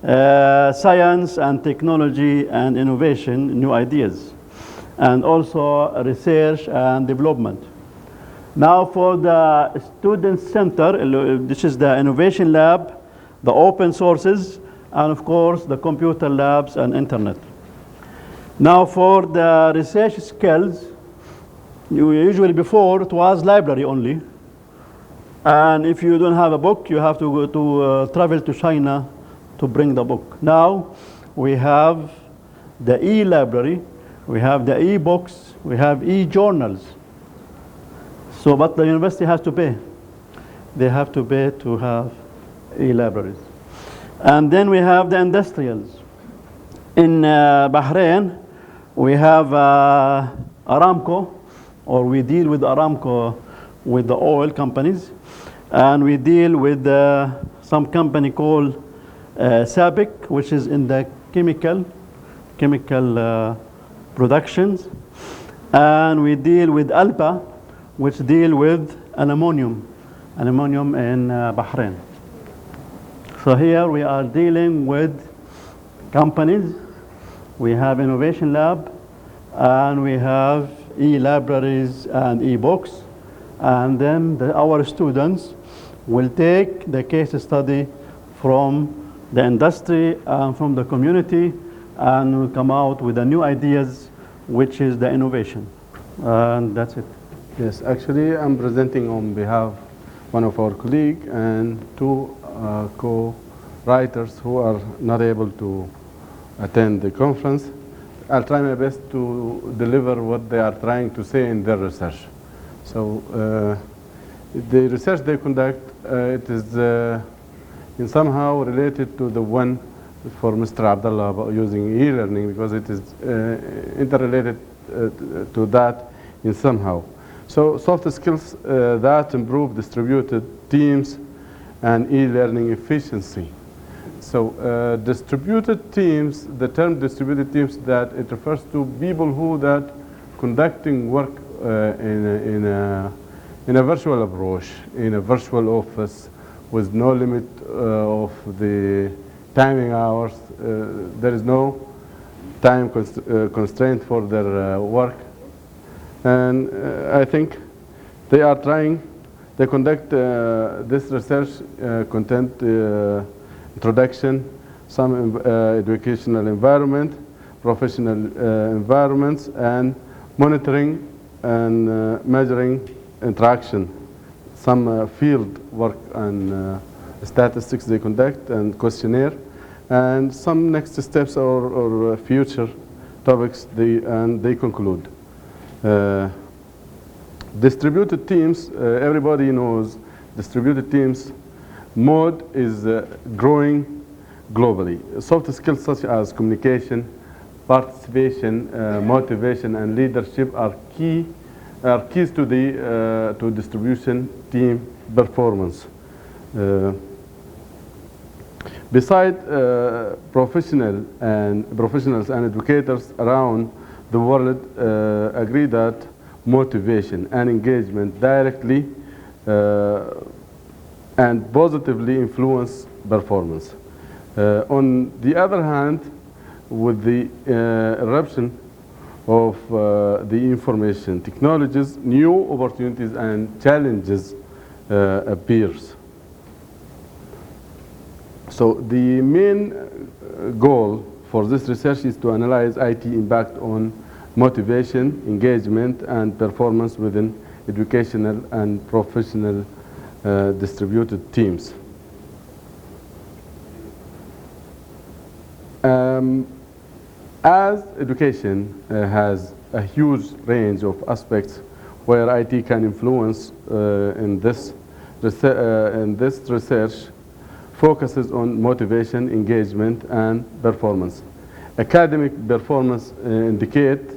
science and technology and innovation, new ideas, and also research and development. Now for the student center, this is the innovation lab, the open sources, and of course the computer labs and internet. Now for the research skills, usually before it was library only. And if you don't have a book, you have to go to travel to China to bring the book. Now we have the e-library, we have the e-books, we have e-journals. So, but the university has to pay. They have to pay to have e-libraries. And then we have the industrials. In Bahrain, we have Aramco, or we deal with Aramco with the oil companies, and we deal with some company called SABIC, which is in the chemical productions, and we deal with ALPA, which deal with aluminum in Bahrain. So here we are dealing with companies. We have innovation lab, and we have e-libraries and e-books, and then our students will take the case study from the industry and from the community, and will come out with the new ideas, which is the innovation. And that's it. Yes, actually I'm presenting on behalf of one of our colleagues and two co-writers who are not able to attend the conference. I'll try my best to deliver what they are trying to say in their research. So the research they conduct, it is in somehow related to the one for Mr. Abdullah about using e-learning, because it is interrelated to that in somehow. So soft skills that improve distributed teams and e-learning efficiency. So distributed teams, the term distributed teams, that it refers to people who that conducting work in a virtual approach, in a virtual office with no limit of the timing hours. There is no time constraint for their work. And I think they are trying, they conduct this research content introduction, some educational environment, professional environments, and monitoring and measuring interaction, some field work and statistics they conduct, and questionnaire, and some next steps or future topics they conclude. Distributed teams, everybody knows distributed teams mode is growing globally. Soft skills such as communication, participation, motivation, and leadership are keys to the to distribution team performance. Besides, professionals and educators around the world agree that motivation and engagement directly and positively influence performance. On the other hand, with the eruption of the information technologies, new opportunities and challenges appears. So the main goal for this research is to analyze IT impact on motivation, engagement, and performance within educational and professional distributed teams. As education has a huge range of aspects where IT can influence, in this research focuses on motivation, engagement, and performance. Academic performance indicates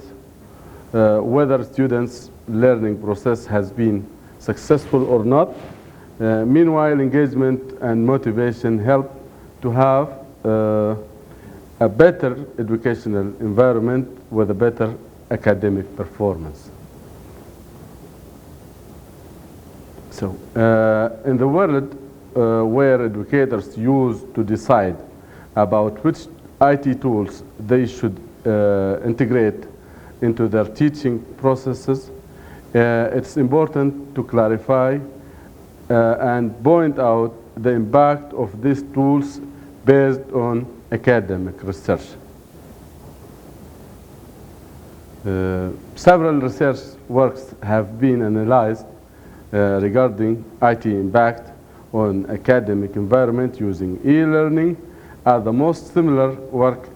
whether students' learning process has been successful or not. Meanwhile, engagement and motivation help to have a better educational environment with a better academic performance. So, in the world where educators use to decide about which IT tools they should integrate into their teaching processes, it's important to clarify and point out the impact of these tools based on academic research. Several research works have been analyzed regarding IT impact on academic environment using e-learning are the most similar work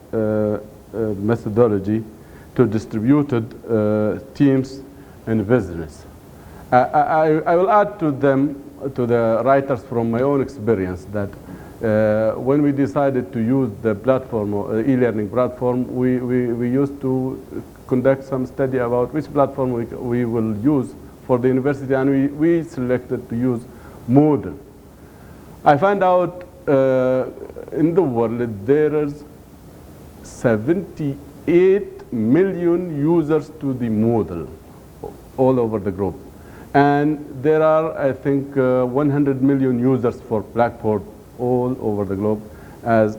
methodology to distributed teams in business. I will add to them, to the writers from my own experience, that when we decided to use the platform, or e-learning platform, we used to conduct some study about which platform we will use for the university, and we selected to use Moodle. I found out in the world there is 78 million users to the Moodle all over the globe. And there are, I think, 100 million users for Blackboard all over the globe as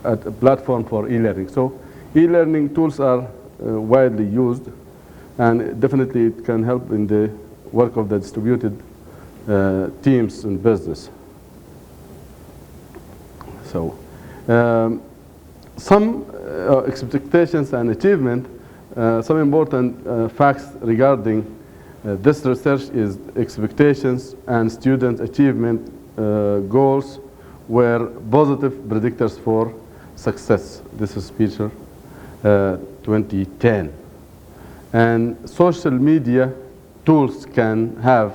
a platform for e-learning. So e-learning tools are widely used, and definitely it can help in the work of the distributed teams in business. So some expectations and achievement, some important facts regarding this research is expectations and student achievement goals were positive predictors for success. This is feature 2010. And social media tools can have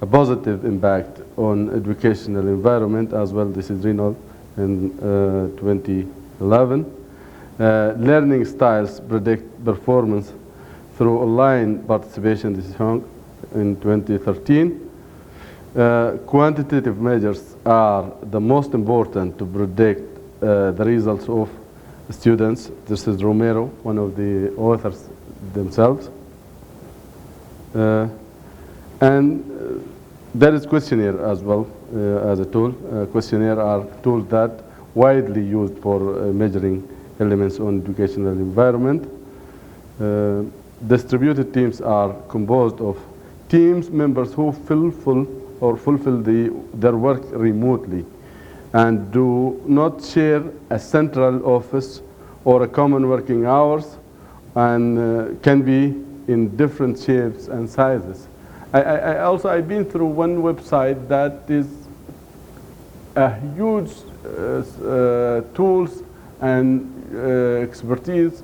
a positive impact on educational environment as well. This is Reynolds in 2011. Learning styles predict performance through online participation. This is Hong in 2013. Quantitative measures are the most important to predict the results of students. This is Romero, one of the authors themselves. And there is questionnaire as well as a tool. Questionnaire are tools that widely used for measuring elements on educational environment. Distributed teams are composed of teams members who fulfill their work remotely and do not share a central office or a common working hours, and can be in different shapes and sizes. I've been through one website that is a huge tools and expertise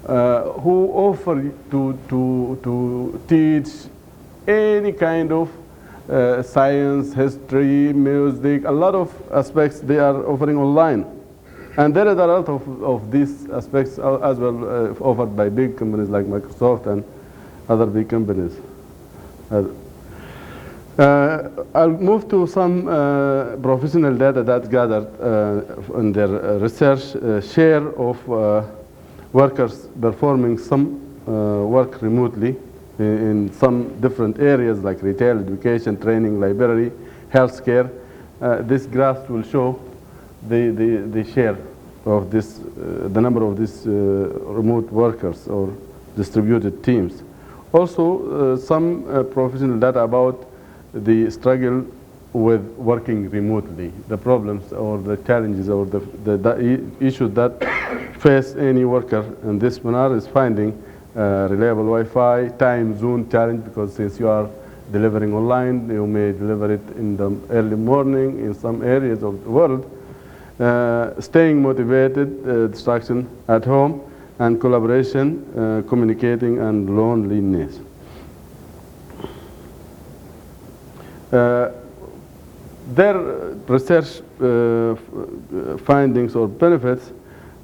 who offer to teach any kind of science, history, music, a lot of aspects they are offering online. And there is a lot of these aspects as well offered by big companies like Microsoft and other big companies. I'll move to some professional data that gathered in their research. Share of workers performing some work remotely in some different areas like retail, education, training, library, healthcare. This graph will show the share of this, the number of these remote workers or distributed teams. Also, some professional data about the struggle with working remotely, the problems or the challenges or the issues that face any worker in this manner is finding reliable Wi-Fi, time zone challenge, because since you are delivering online, you may deliver it in the early morning in some areas of the world. Staying motivated, distraction at home, and collaboration, communicating, and loneliness. Their research findings or benefits,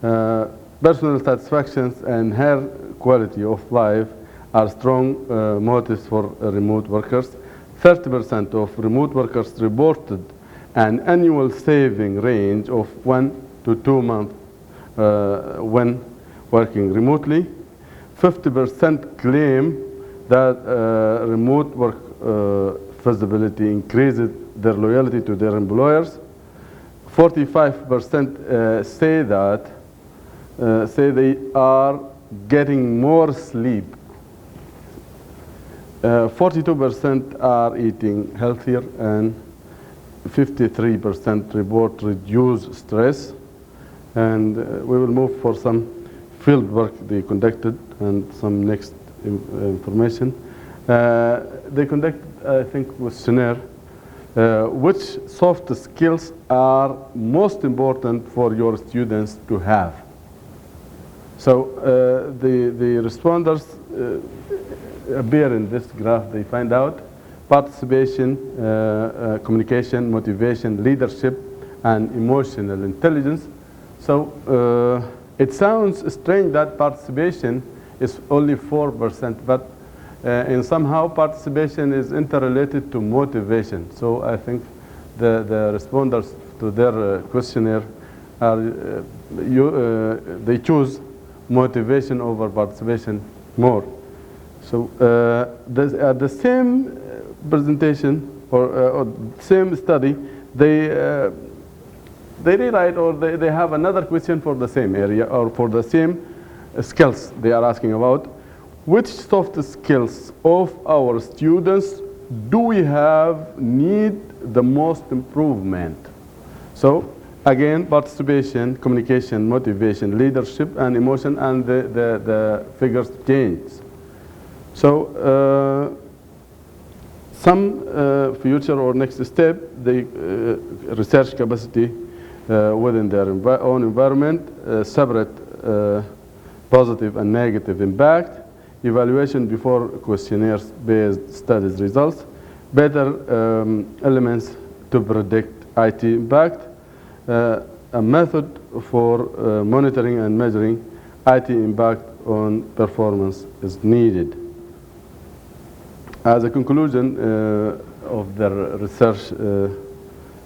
personal satisfactions and higher quality of life are strong motives for remote workers. 30% of remote workers reported an annual saving range of 1 to 2 months when working remotely. 50% claim that remote work feasibility increases their loyalty to their employers. 45% say they are getting more sleep. 42% are eating healthier, and 53% report reduced stress. And we will move for some field work they conducted and some next information. They conducted, I think, questionnaire. Which soft skills are most important for your students to have? So the responders appear in this graph. They find out participation, communication, motivation, leadership, and emotional intelligence. So it sounds strange that participation is only 4%, but and somehow participation is interrelated to motivation. So I think the responders to their questionnaire are they choose motivation over participation more. So the same presentation or same study, they rewrite or they have another question for the same area or for the same skills they are asking about. Which soft skills of our students do we have need the most improvement? So again, participation, communication, motivation, leadership, and emotion, and the figures change. So some future or next step, the research capacity within their own environment, separate positive and negative impact, evaluation before questionnaires-based studies results, better elements to predict IT impact, a method for monitoring and measuring IT impact on performance is needed. As a conclusion of their research,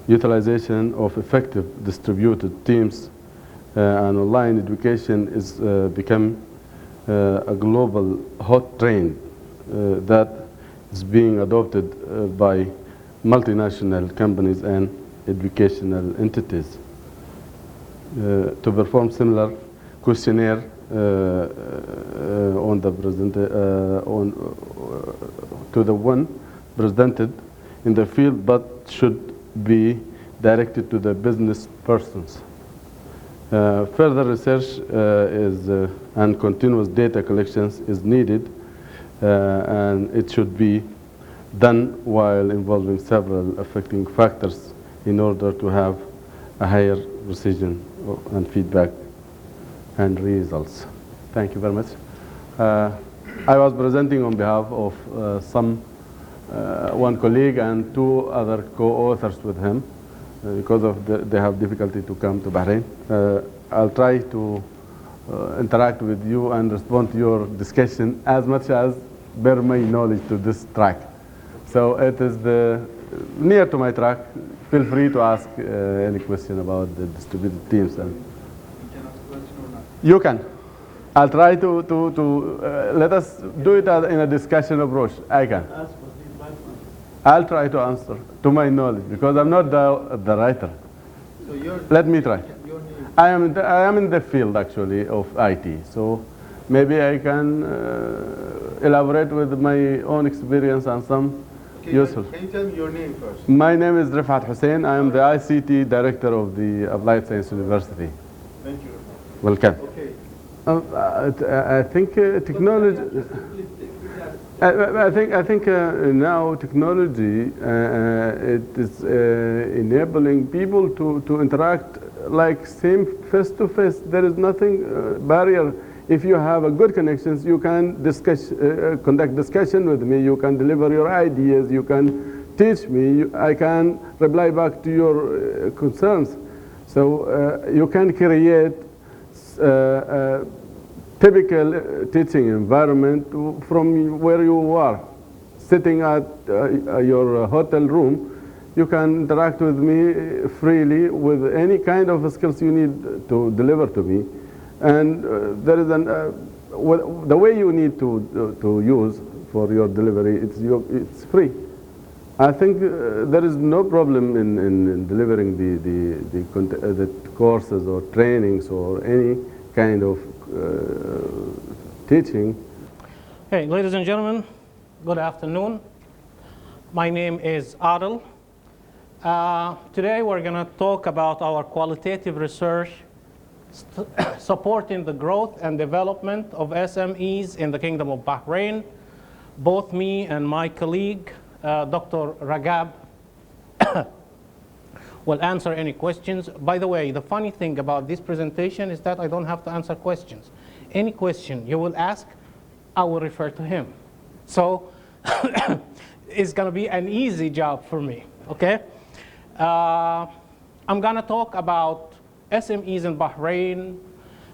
utilization of effective distributed teams and online education is become a global hot trend that is being adopted by multinational companies and educational entities. To perform similar questionnaire on the to the one presented in the field, but should be directed to the business persons. Further research and continuous data collections is needed, and it should be done while involving several affecting factors in order to have a higher precision and feedback and results. Thank you very much. I was presenting on behalf of one colleague and 2 other co-authors with him. Because of they have difficulty to come to Bahrain. I'll try to interact with you and respond to your discussion as much as bear my knowledge to this track. So it is near to my track. Feel free to ask any question about the distributed teams. And you can. I'll try to let us do it in a discussion approach. I can. I'll try to answer to my knowledge because I'm not the writer. So let me try. I am in the field actually of IT, so maybe I can elaborate with my own experience and some useful. Can you tell me your name first? My name is Rifat Hussein. I am the ICT director of the Applied Science University. Thank you. Welcome. Okay. I think technology. I think now technology it is enabling people to interact like same face to face. There is nothing barrier. If you have a good connections, you can discuss, conduct discussion with me. You can deliver your ideas. You can teach me. I can reply back to your concerns. So you can create typical teaching environment from where you are. Sitting at your hotel room, you can interact with me freely with any kind of skills you need to deliver to me. And there is the way you need to use for your delivery, it's free. I think there is no problem in delivering the courses or trainings or any kind of teaching. Hey, ladies and gentlemen, good afternoon. My name is Adil. Today we're going to talk about our qualitative research supporting the growth and development of SMEs in the Kingdom of Bahrain. Both me and my colleague, Dr. Ragab, will answer any questions. By the way, the funny thing about this presentation is that I don't have to answer questions. Any question you will ask, I will refer to him. So it's going to be an easy job for me, okay? I'm going to talk about SMEs in Bahrain,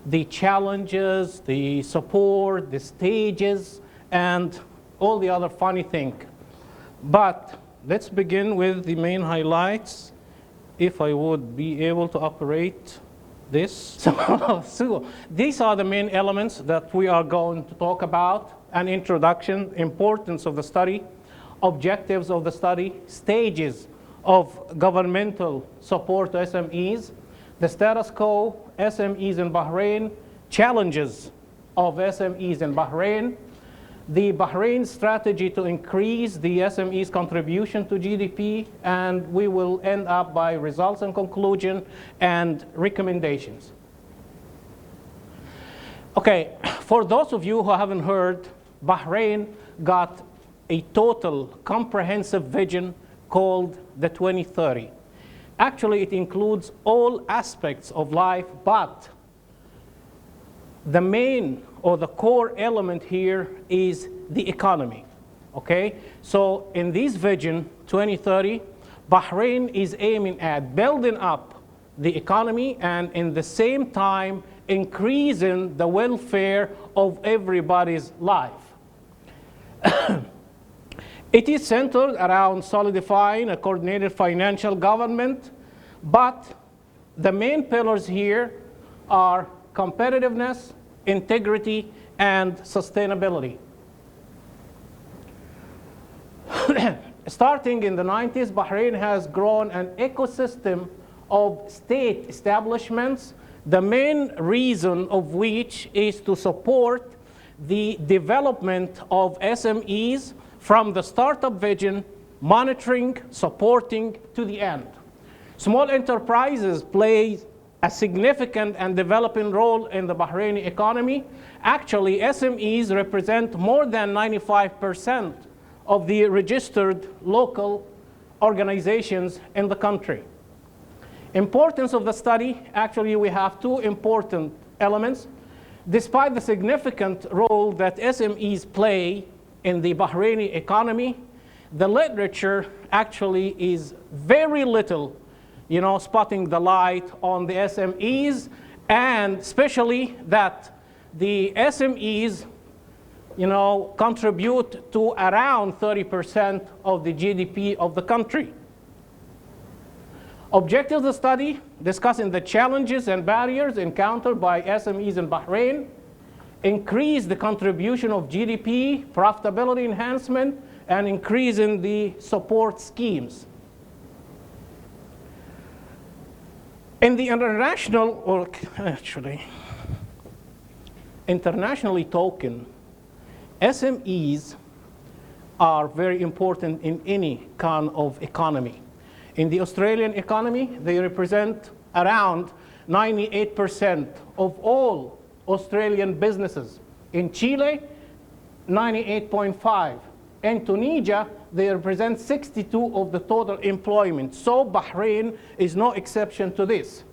the challenges, the support, the stages, and all the other funny things. But let's begin with the main highlights, if I would be able to operate this. So these are the main elements that we are going to talk about: an introduction, importance of the study, objectives of the study, stages of governmental support to SMEs, the status quo, SMEs in Bahrain, challenges of SMEs in Bahrain, the Bahrain strategy to increase the SMEs' contribution to GDP, and we will end up by results and conclusion and recommendations. Okay, for those of you who haven't heard, Bahrain got a total comprehensive vision called the 2030. Actually, it includes all aspects of life, but the main or the core element here is the economy, okay? So in this vision, 2030, Bahrain is aiming at building up the economy and in the same time increasing the welfare of everybody's life. It is centered around solidifying a coordinated financial government, but the main pillars here are competitiveness, integrity, and sustainability. Starting in the 90s, Bahrain has grown an ecosystem of state establishments, the main reason of which is to support the development of SMEs from the startup vision, monitoring, supporting to the end. Small enterprises play a significant and developing role in the Bahraini economy. Actually, SMEs represent more than 95% of the registered local organizations in the country. Importance of the study, actually we have two important elements. Despite the significant role that SMEs play in the Bahraini economy, the literature actually is very little, spotting the light on the SMEs, and especially that the SMEs, contribute to around 30% of the GDP of the country. Objectives of the study, discussing the challenges and barriers encountered by SMEs in Bahrain, increase the contribution of GDP, profitability enhancement, and increase in the support schemes. In the international, or actually, internationally talking, SMEs are very important in any kind of economy. In the Australian economy, they represent around 98% of all Australian businesses. In Chile, 98.5. In Tunisia, they represent 62 of the total employment. So Bahrain is no exception to this.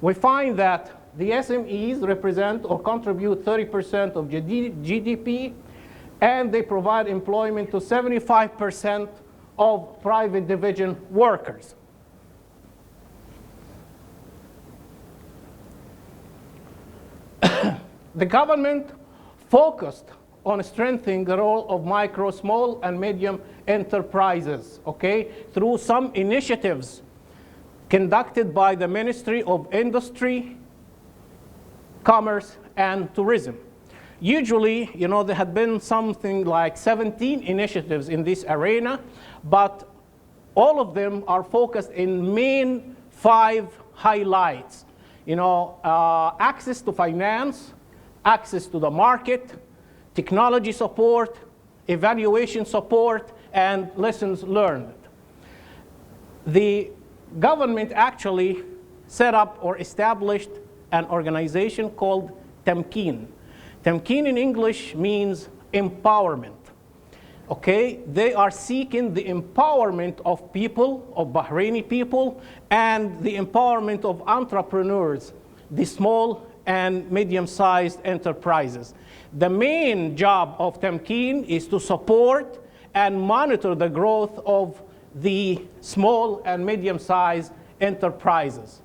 We find that the SMEs represent or contribute 30% of GDP, and they provide employment to 75% of private division workers. the government focused on strengthening the role of micro, small, and medium enterprises, okay, through some initiatives conducted by the Ministry of Industry, Commerce, and Tourism. Usually, you know, there had been something like 17 initiatives in this arena, but all of them are focused in main 5 highlights. You know, access to finance, access to the market, technology support, evaluation support, and lessons learned. The government actually set up or established an organization called Tamkeen. Tamkeen in English means empowerment. Okay, they are seeking the empowerment of people, of Bahraini people, and the empowerment of entrepreneurs, the small and medium-sized enterprises. The main job of Tamkeen is to support and monitor the growth of the small and medium-sized enterprises.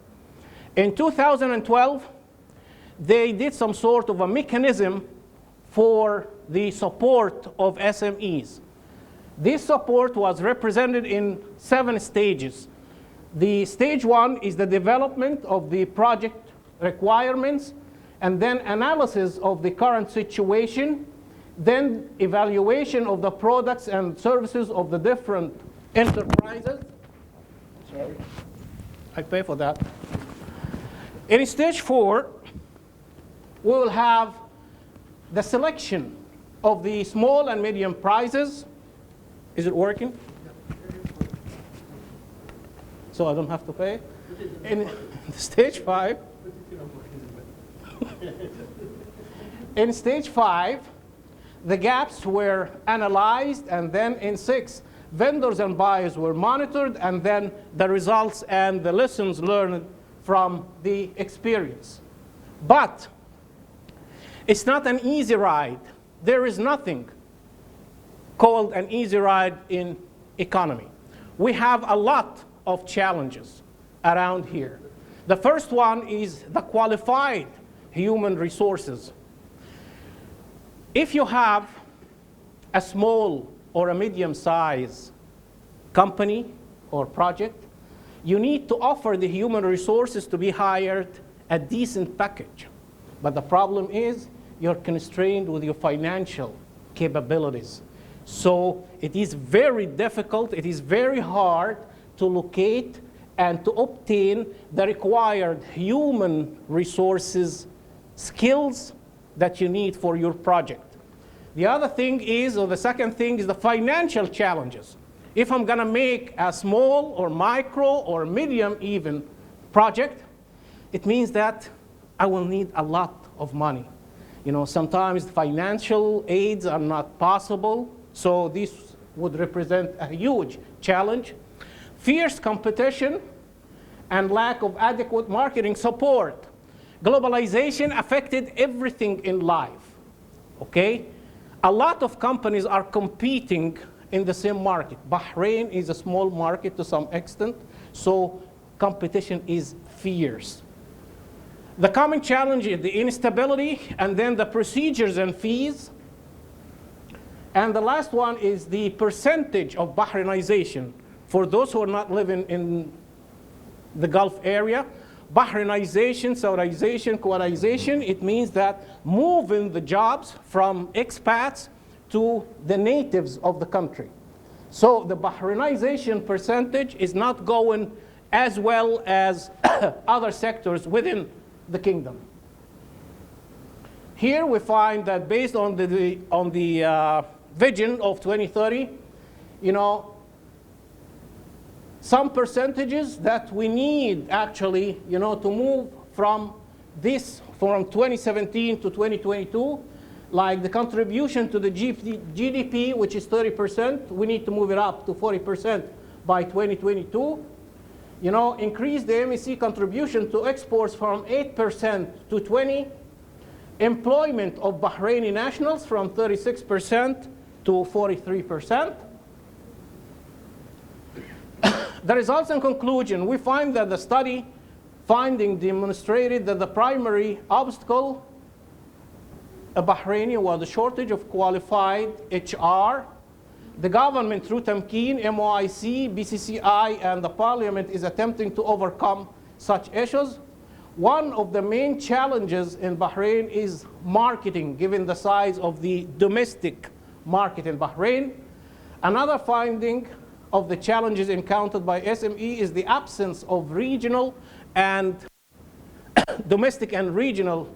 In 2012, they did some sort of a mechanism for the support of SMEs. This support was represented in 7 stages. The stage 1 is the development of the project requirements, and then analysis of the current situation, then evaluation of the products and services of the different enterprises. Sorry, I pay for that. In stage 4, we will have the selection of the small and medium prizes. Is it working? So I don't have to pay? In stage 5, in stage 5, the gaps were analyzed, and then in 6, vendors and buyers were monitored, and then the results and the lessons learned from the experience. But it's not an easy ride. There is nothing called an easy ride in economy. We have a lot of challenges around here. The first one is the qualified human resources. If you have a small or a medium-sized company or project, you need to offer the human resources to be hired a decent package. But the problem is you're constrained with your financial capabilities. So it is very difficult, it is very hard to locate and to obtain the required human resources, skills that you need for your project. The other thing is, or the second thing is the financial challenges. If I'm gonna make a small or micro or medium even project, it means that I will need a lot of money. You know, sometimes financial aids are not possible, so this would represent a huge challenge. Fierce competition and lack of adequate marketing support. Globalization affected everything in life, okay? A lot of companies are competing in the same market. Bahrain is a small market to some extent, so competition is fierce. The common challenge is the instability, and then the procedures and fees. And the last one is the percentage of Bahrainization. For those who are not living in the Gulf area, Bahrainization, Saudization, Kuwaitization, it means that moving the jobs from expats to the natives of the country. So the Bahrainization percentage is not going as well as other sectors within the kingdom. Here we find that based on the vision of 2030, you know, some percentages that we need actually, you know, to move from 2017 to 2022, like the contribution to the GDP, which is 30%, we need to move it up to 40% by 2022. You know, increase the MEC contribution to exports from 8% to 20%. Employment of Bahraini nationals from 36% to 43%. The results and conclusion, we find that the study finding demonstrated that the primary obstacle Bahraini was a shortage of qualified HR. The government, through Tamkeen, MOIC, BCCI, and the parliament is attempting to overcome such issues. One of the main challenges in Bahrain is marketing, given the size of the domestic market in Bahrain. Another finding of the challenges encountered by SME is the absence of regional and domestic and regional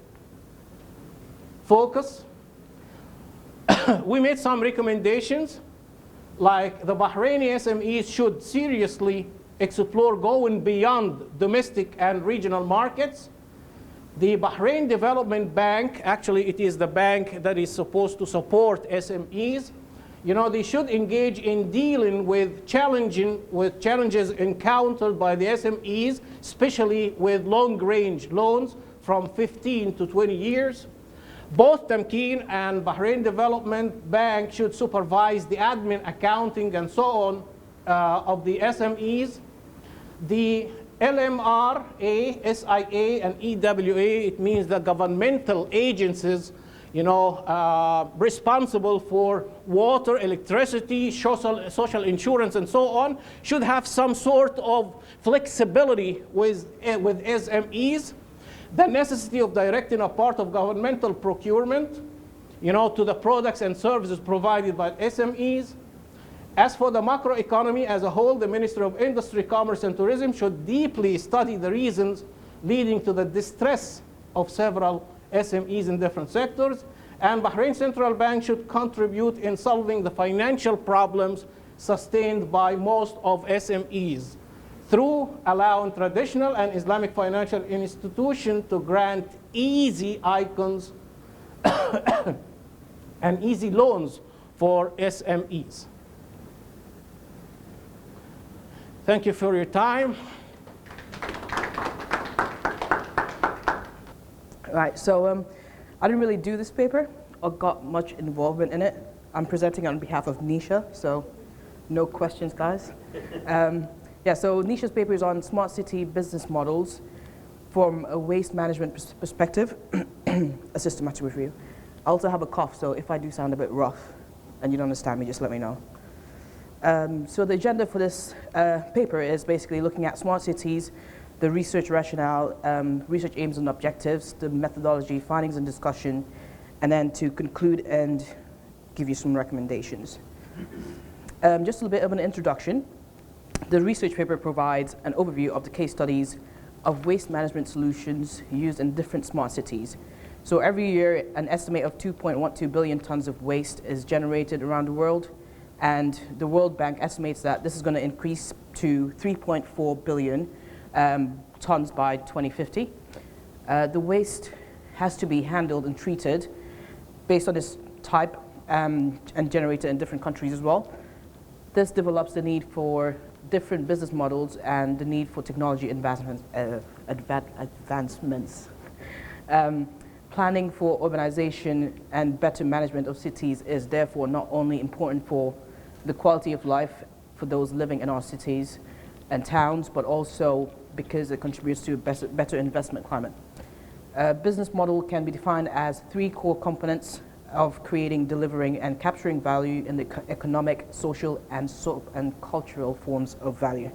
focus. We made some recommendations, like the Bahraini SMEs should seriously explore going beyond domestic and regional markets. The Bahrain Development Bank, actually it is the bank that is supposed to support SMEs, they should engage in dealing with challenges encountered by the SMEs, especially with long-range loans from 15 to 20 years. Both Tamkeen and Bahrain Development Bank should supervise the admin, accounting, and so on of the SMEs. The LMRA, SIA, and EWA, it means the governmental agencies responsible for water, electricity, social insurance, and so on, should have some sort of flexibility with SMEs. The necessity of directing a part of governmental procurement, to the products and services provided by SMEs. As for the macroeconomy as a whole, the Ministry of Industry, Commerce, and Tourism should deeply study the reasons leading to the distress of several SMEs in different sectors. And Bahrain Central Bank should contribute in solving the financial problems sustained by most of SMEs through allowing traditional and Islamic financial institutions to grant easy icons and easy loans for SMEs. Thank you for your time. Right, so I didn't really do this paper or got much involvement in it. I'm presenting on behalf of Nisha, so no questions, guys. So Nisha's paper is on smart city business models from a waste management perspective, a systematic review. I also have a cough, so if I do sound a bit rough and you don't understand me, just let me know. So the agenda for this paper is basically looking at smart cities, the research rationale, research aims and objectives, the methodology, findings and discussion, and then to conclude and give you some recommendations. Just a little bit of an introduction. The research paper provides an overview of the case studies of waste management solutions used in different smart cities. So every year, an estimate of 2.12 billion tons of waste is generated around the world, and the World Bank estimates that this is going to increase to 3.4 billion tons by 2050. The waste has to be handled and treated based on its type and generated in different countries as well. This develops the need for different business models and the need for technology advancements. Planning for urbanization and better management of cities is therefore not only important for the quality of life for those living in our cities and towns, but also because it contributes to a better investment climate. A business model can be defined as three core components of creating, delivering, and capturing value in the economic, social, and cultural forms of value.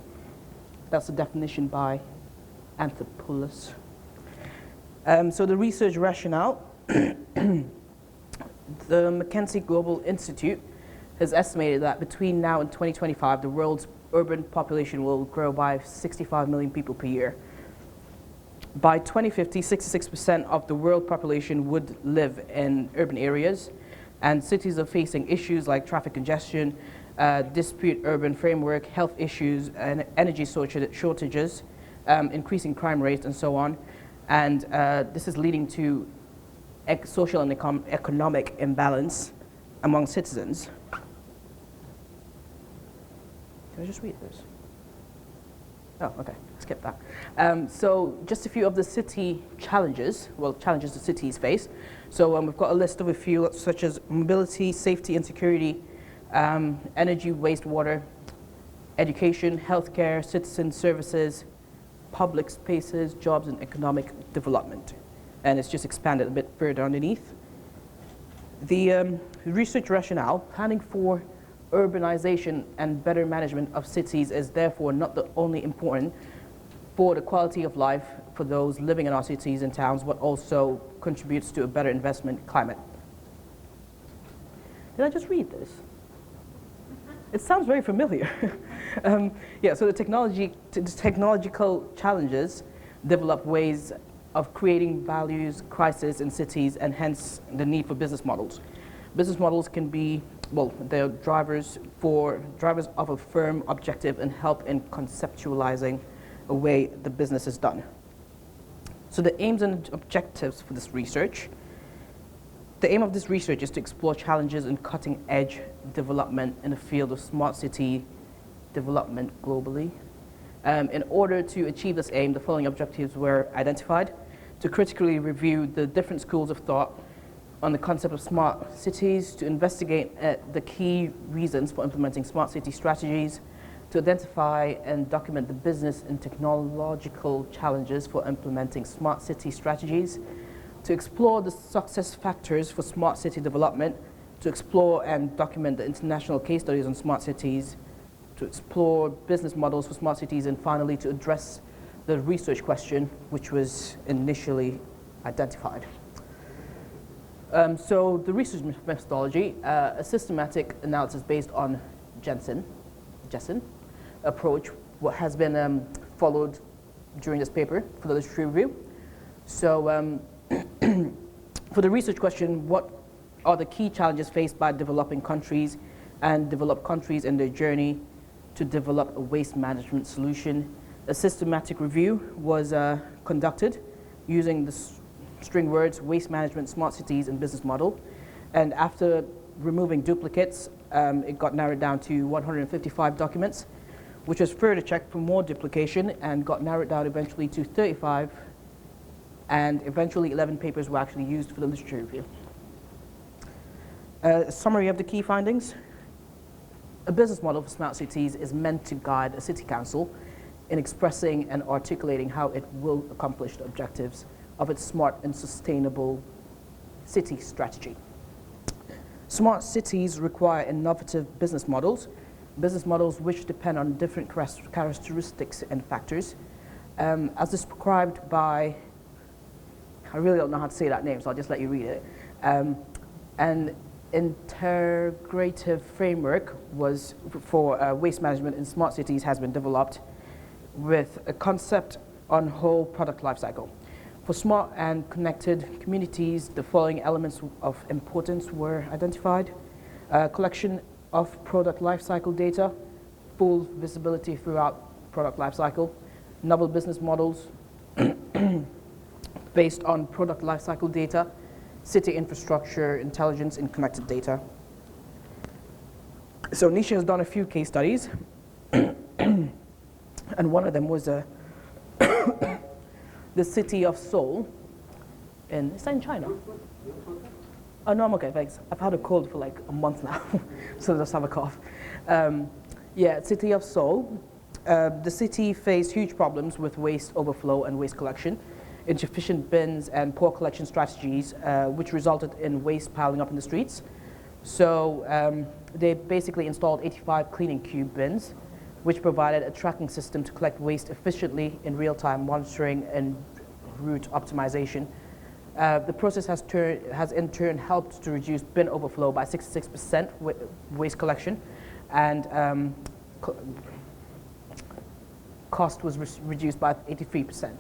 That's a definition by Anthropoulos. So the research rationale, the McKinsey Global Institute has estimated that between now and 2025, the world's urban population will grow by 65 million people per year. By 2050, 66% of the world population would live in urban areas, and cities are facing issues like traffic congestion, dispute urban framework, health issues, and energy shortages, increasing crime rates, and so on. And this is leading to social and economic imbalance among citizens. Can I just read this? Oh, okay, skip that. So just a few of the city challenges, challenges the cities face. So we've got a list of a few, such as mobility, safety and security, energy, wastewater, education, healthcare, citizen services, public spaces, jobs, and economic development. And it's just expanded a bit further underneath. The research rationale, planning for urbanization and better management of cities is therefore not the only important for the quality of life for those living in our cities and towns, but also contributes to a better investment climate. Did I just read this? It sounds very familiar. Yeah, so the technological challenges develop ways of creating values, crises in cities, and hence the need for business models. Business models can be, well, they're drivers of a firm objective and help in conceptualizing a way the business is done. So the aims and objectives for this research. The aim of this research is to explore challenges in cutting-edge development in the field of smart city development globally. In order to achieve this aim, the following objectives were identified: to critically review the different schools of thought on the concept of smart cities, to investigate the key reasons for implementing smart city strategies, to identify and document the business and technological challenges for implementing smart city strategies, to explore the success factors for smart city development, to explore and document the international case studies on smart cities, to explore business models for smart cities, and finally to address the research question which was initially identified. So the research methodology, a systematic analysis based on Jessen approach, what has been followed during this paper for the literature review. So for the research question, what are the key challenges faced by developing countries and developed countries in their journey to develop a waste management solution? A systematic review was conducted using the string words, waste management, smart cities, and business model. And after removing duplicates, it got narrowed down to 155 documents, which was further checked for more duplication and got narrowed down eventually to 35, and eventually 11 papers were actually used for the literature review. A summary of the key findings. A business model for smart cities is meant to guide a city council in expressing and articulating how it will accomplish the objectives of its smart and sustainable city strategy. Smart cities require innovative business models which depend on different characteristics and factors. As described by, I really don't know how to say that name, so I'll just let you read it. An integrative framework was for waste management in smart cities has been developed with a concept on whole product lifecycle. For smart and connected communities, the following elements of importance were identified: collection of product lifecycle data, full visibility throughout product lifecycle, novel business models based on product lifecycle data, city infrastructure, intelligence, and connected data. So Nisha has done a few case studies, and one of them was the city of Seoul is that in China? Oh no, I'm okay, thanks. I've had a cold for like a month now, so I just have a cough. Yeah, city of Seoul. The city faced huge problems with waste overflow and waste collection, insufficient bins and poor collection strategies, which resulted in waste piling up in the streets. So they basically installed 85 cleaning cube bins, which provided a tracking system to collect waste efficiently in real-time monitoring and route optimization. The process has in turn helped to reduce bin overflow by 66% waste collection, and cost was reduced by 83%,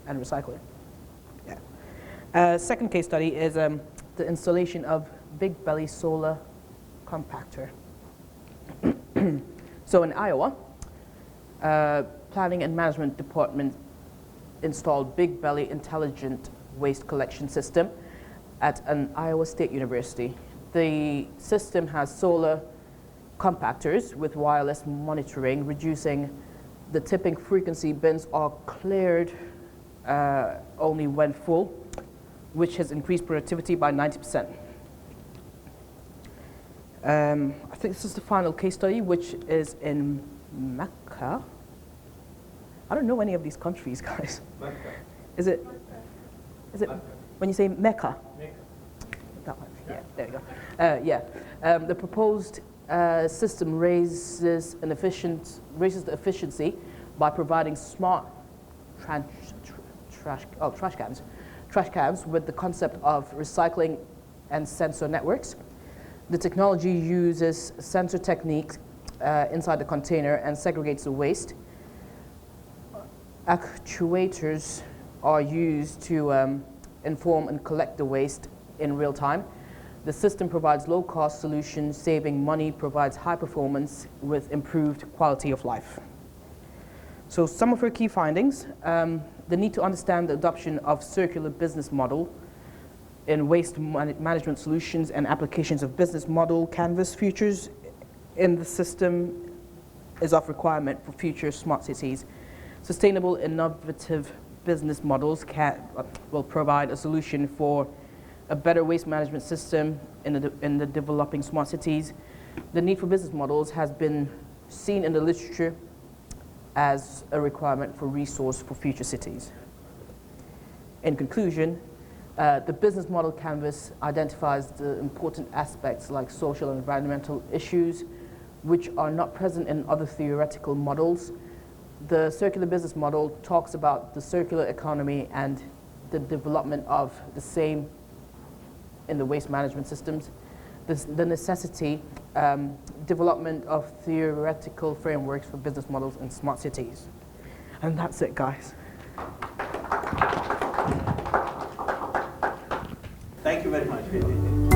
and recycling. Yeah. Second case study is the installation of Big Belly solar compactor. So in Iowa, Planning and Management Department installed Big Belly intelligent waste collection system at an Iowa State University. The system has solar compactors with wireless monitoring, reducing the tipping frequency. Bins are cleared only when full, which has increased productivity by 90%. I think this is the final case study, which is in Mecca. I don't know any of these countries, guys. Mecca. Is it Mecca. when you say Mecca? Mecca. That one. Yeah, there you go. The proposed system raises the efficiency by providing smart trash cans with the concept of recycling and sensor networks. The technology uses sensor techniques inside the container and segregates the waste. Actuators are used to inform and collect the waste in real time. The system provides low-cost solutions, saving money, provides high performance with improved quality of life. So some of her key findings, the need to understand the adoption of circular business model in waste management solutions and applications of business model canvas features in the system is of requirement for future smart cities. Sustainable, innovative business models will provide a solution for a better waste management system in the developing smart cities. The need for business models has been seen in the literature as a requirement for resource for future cities. In conclusion, the business model canvas identifies the important aspects like social and environmental issues which are not present in other theoretical models. The circular business model talks about the circular economy and the development of the same in the waste management systems. The necessity, development of theoretical frameworks for business models in smart cities. And that's it, guys. Thank you very much.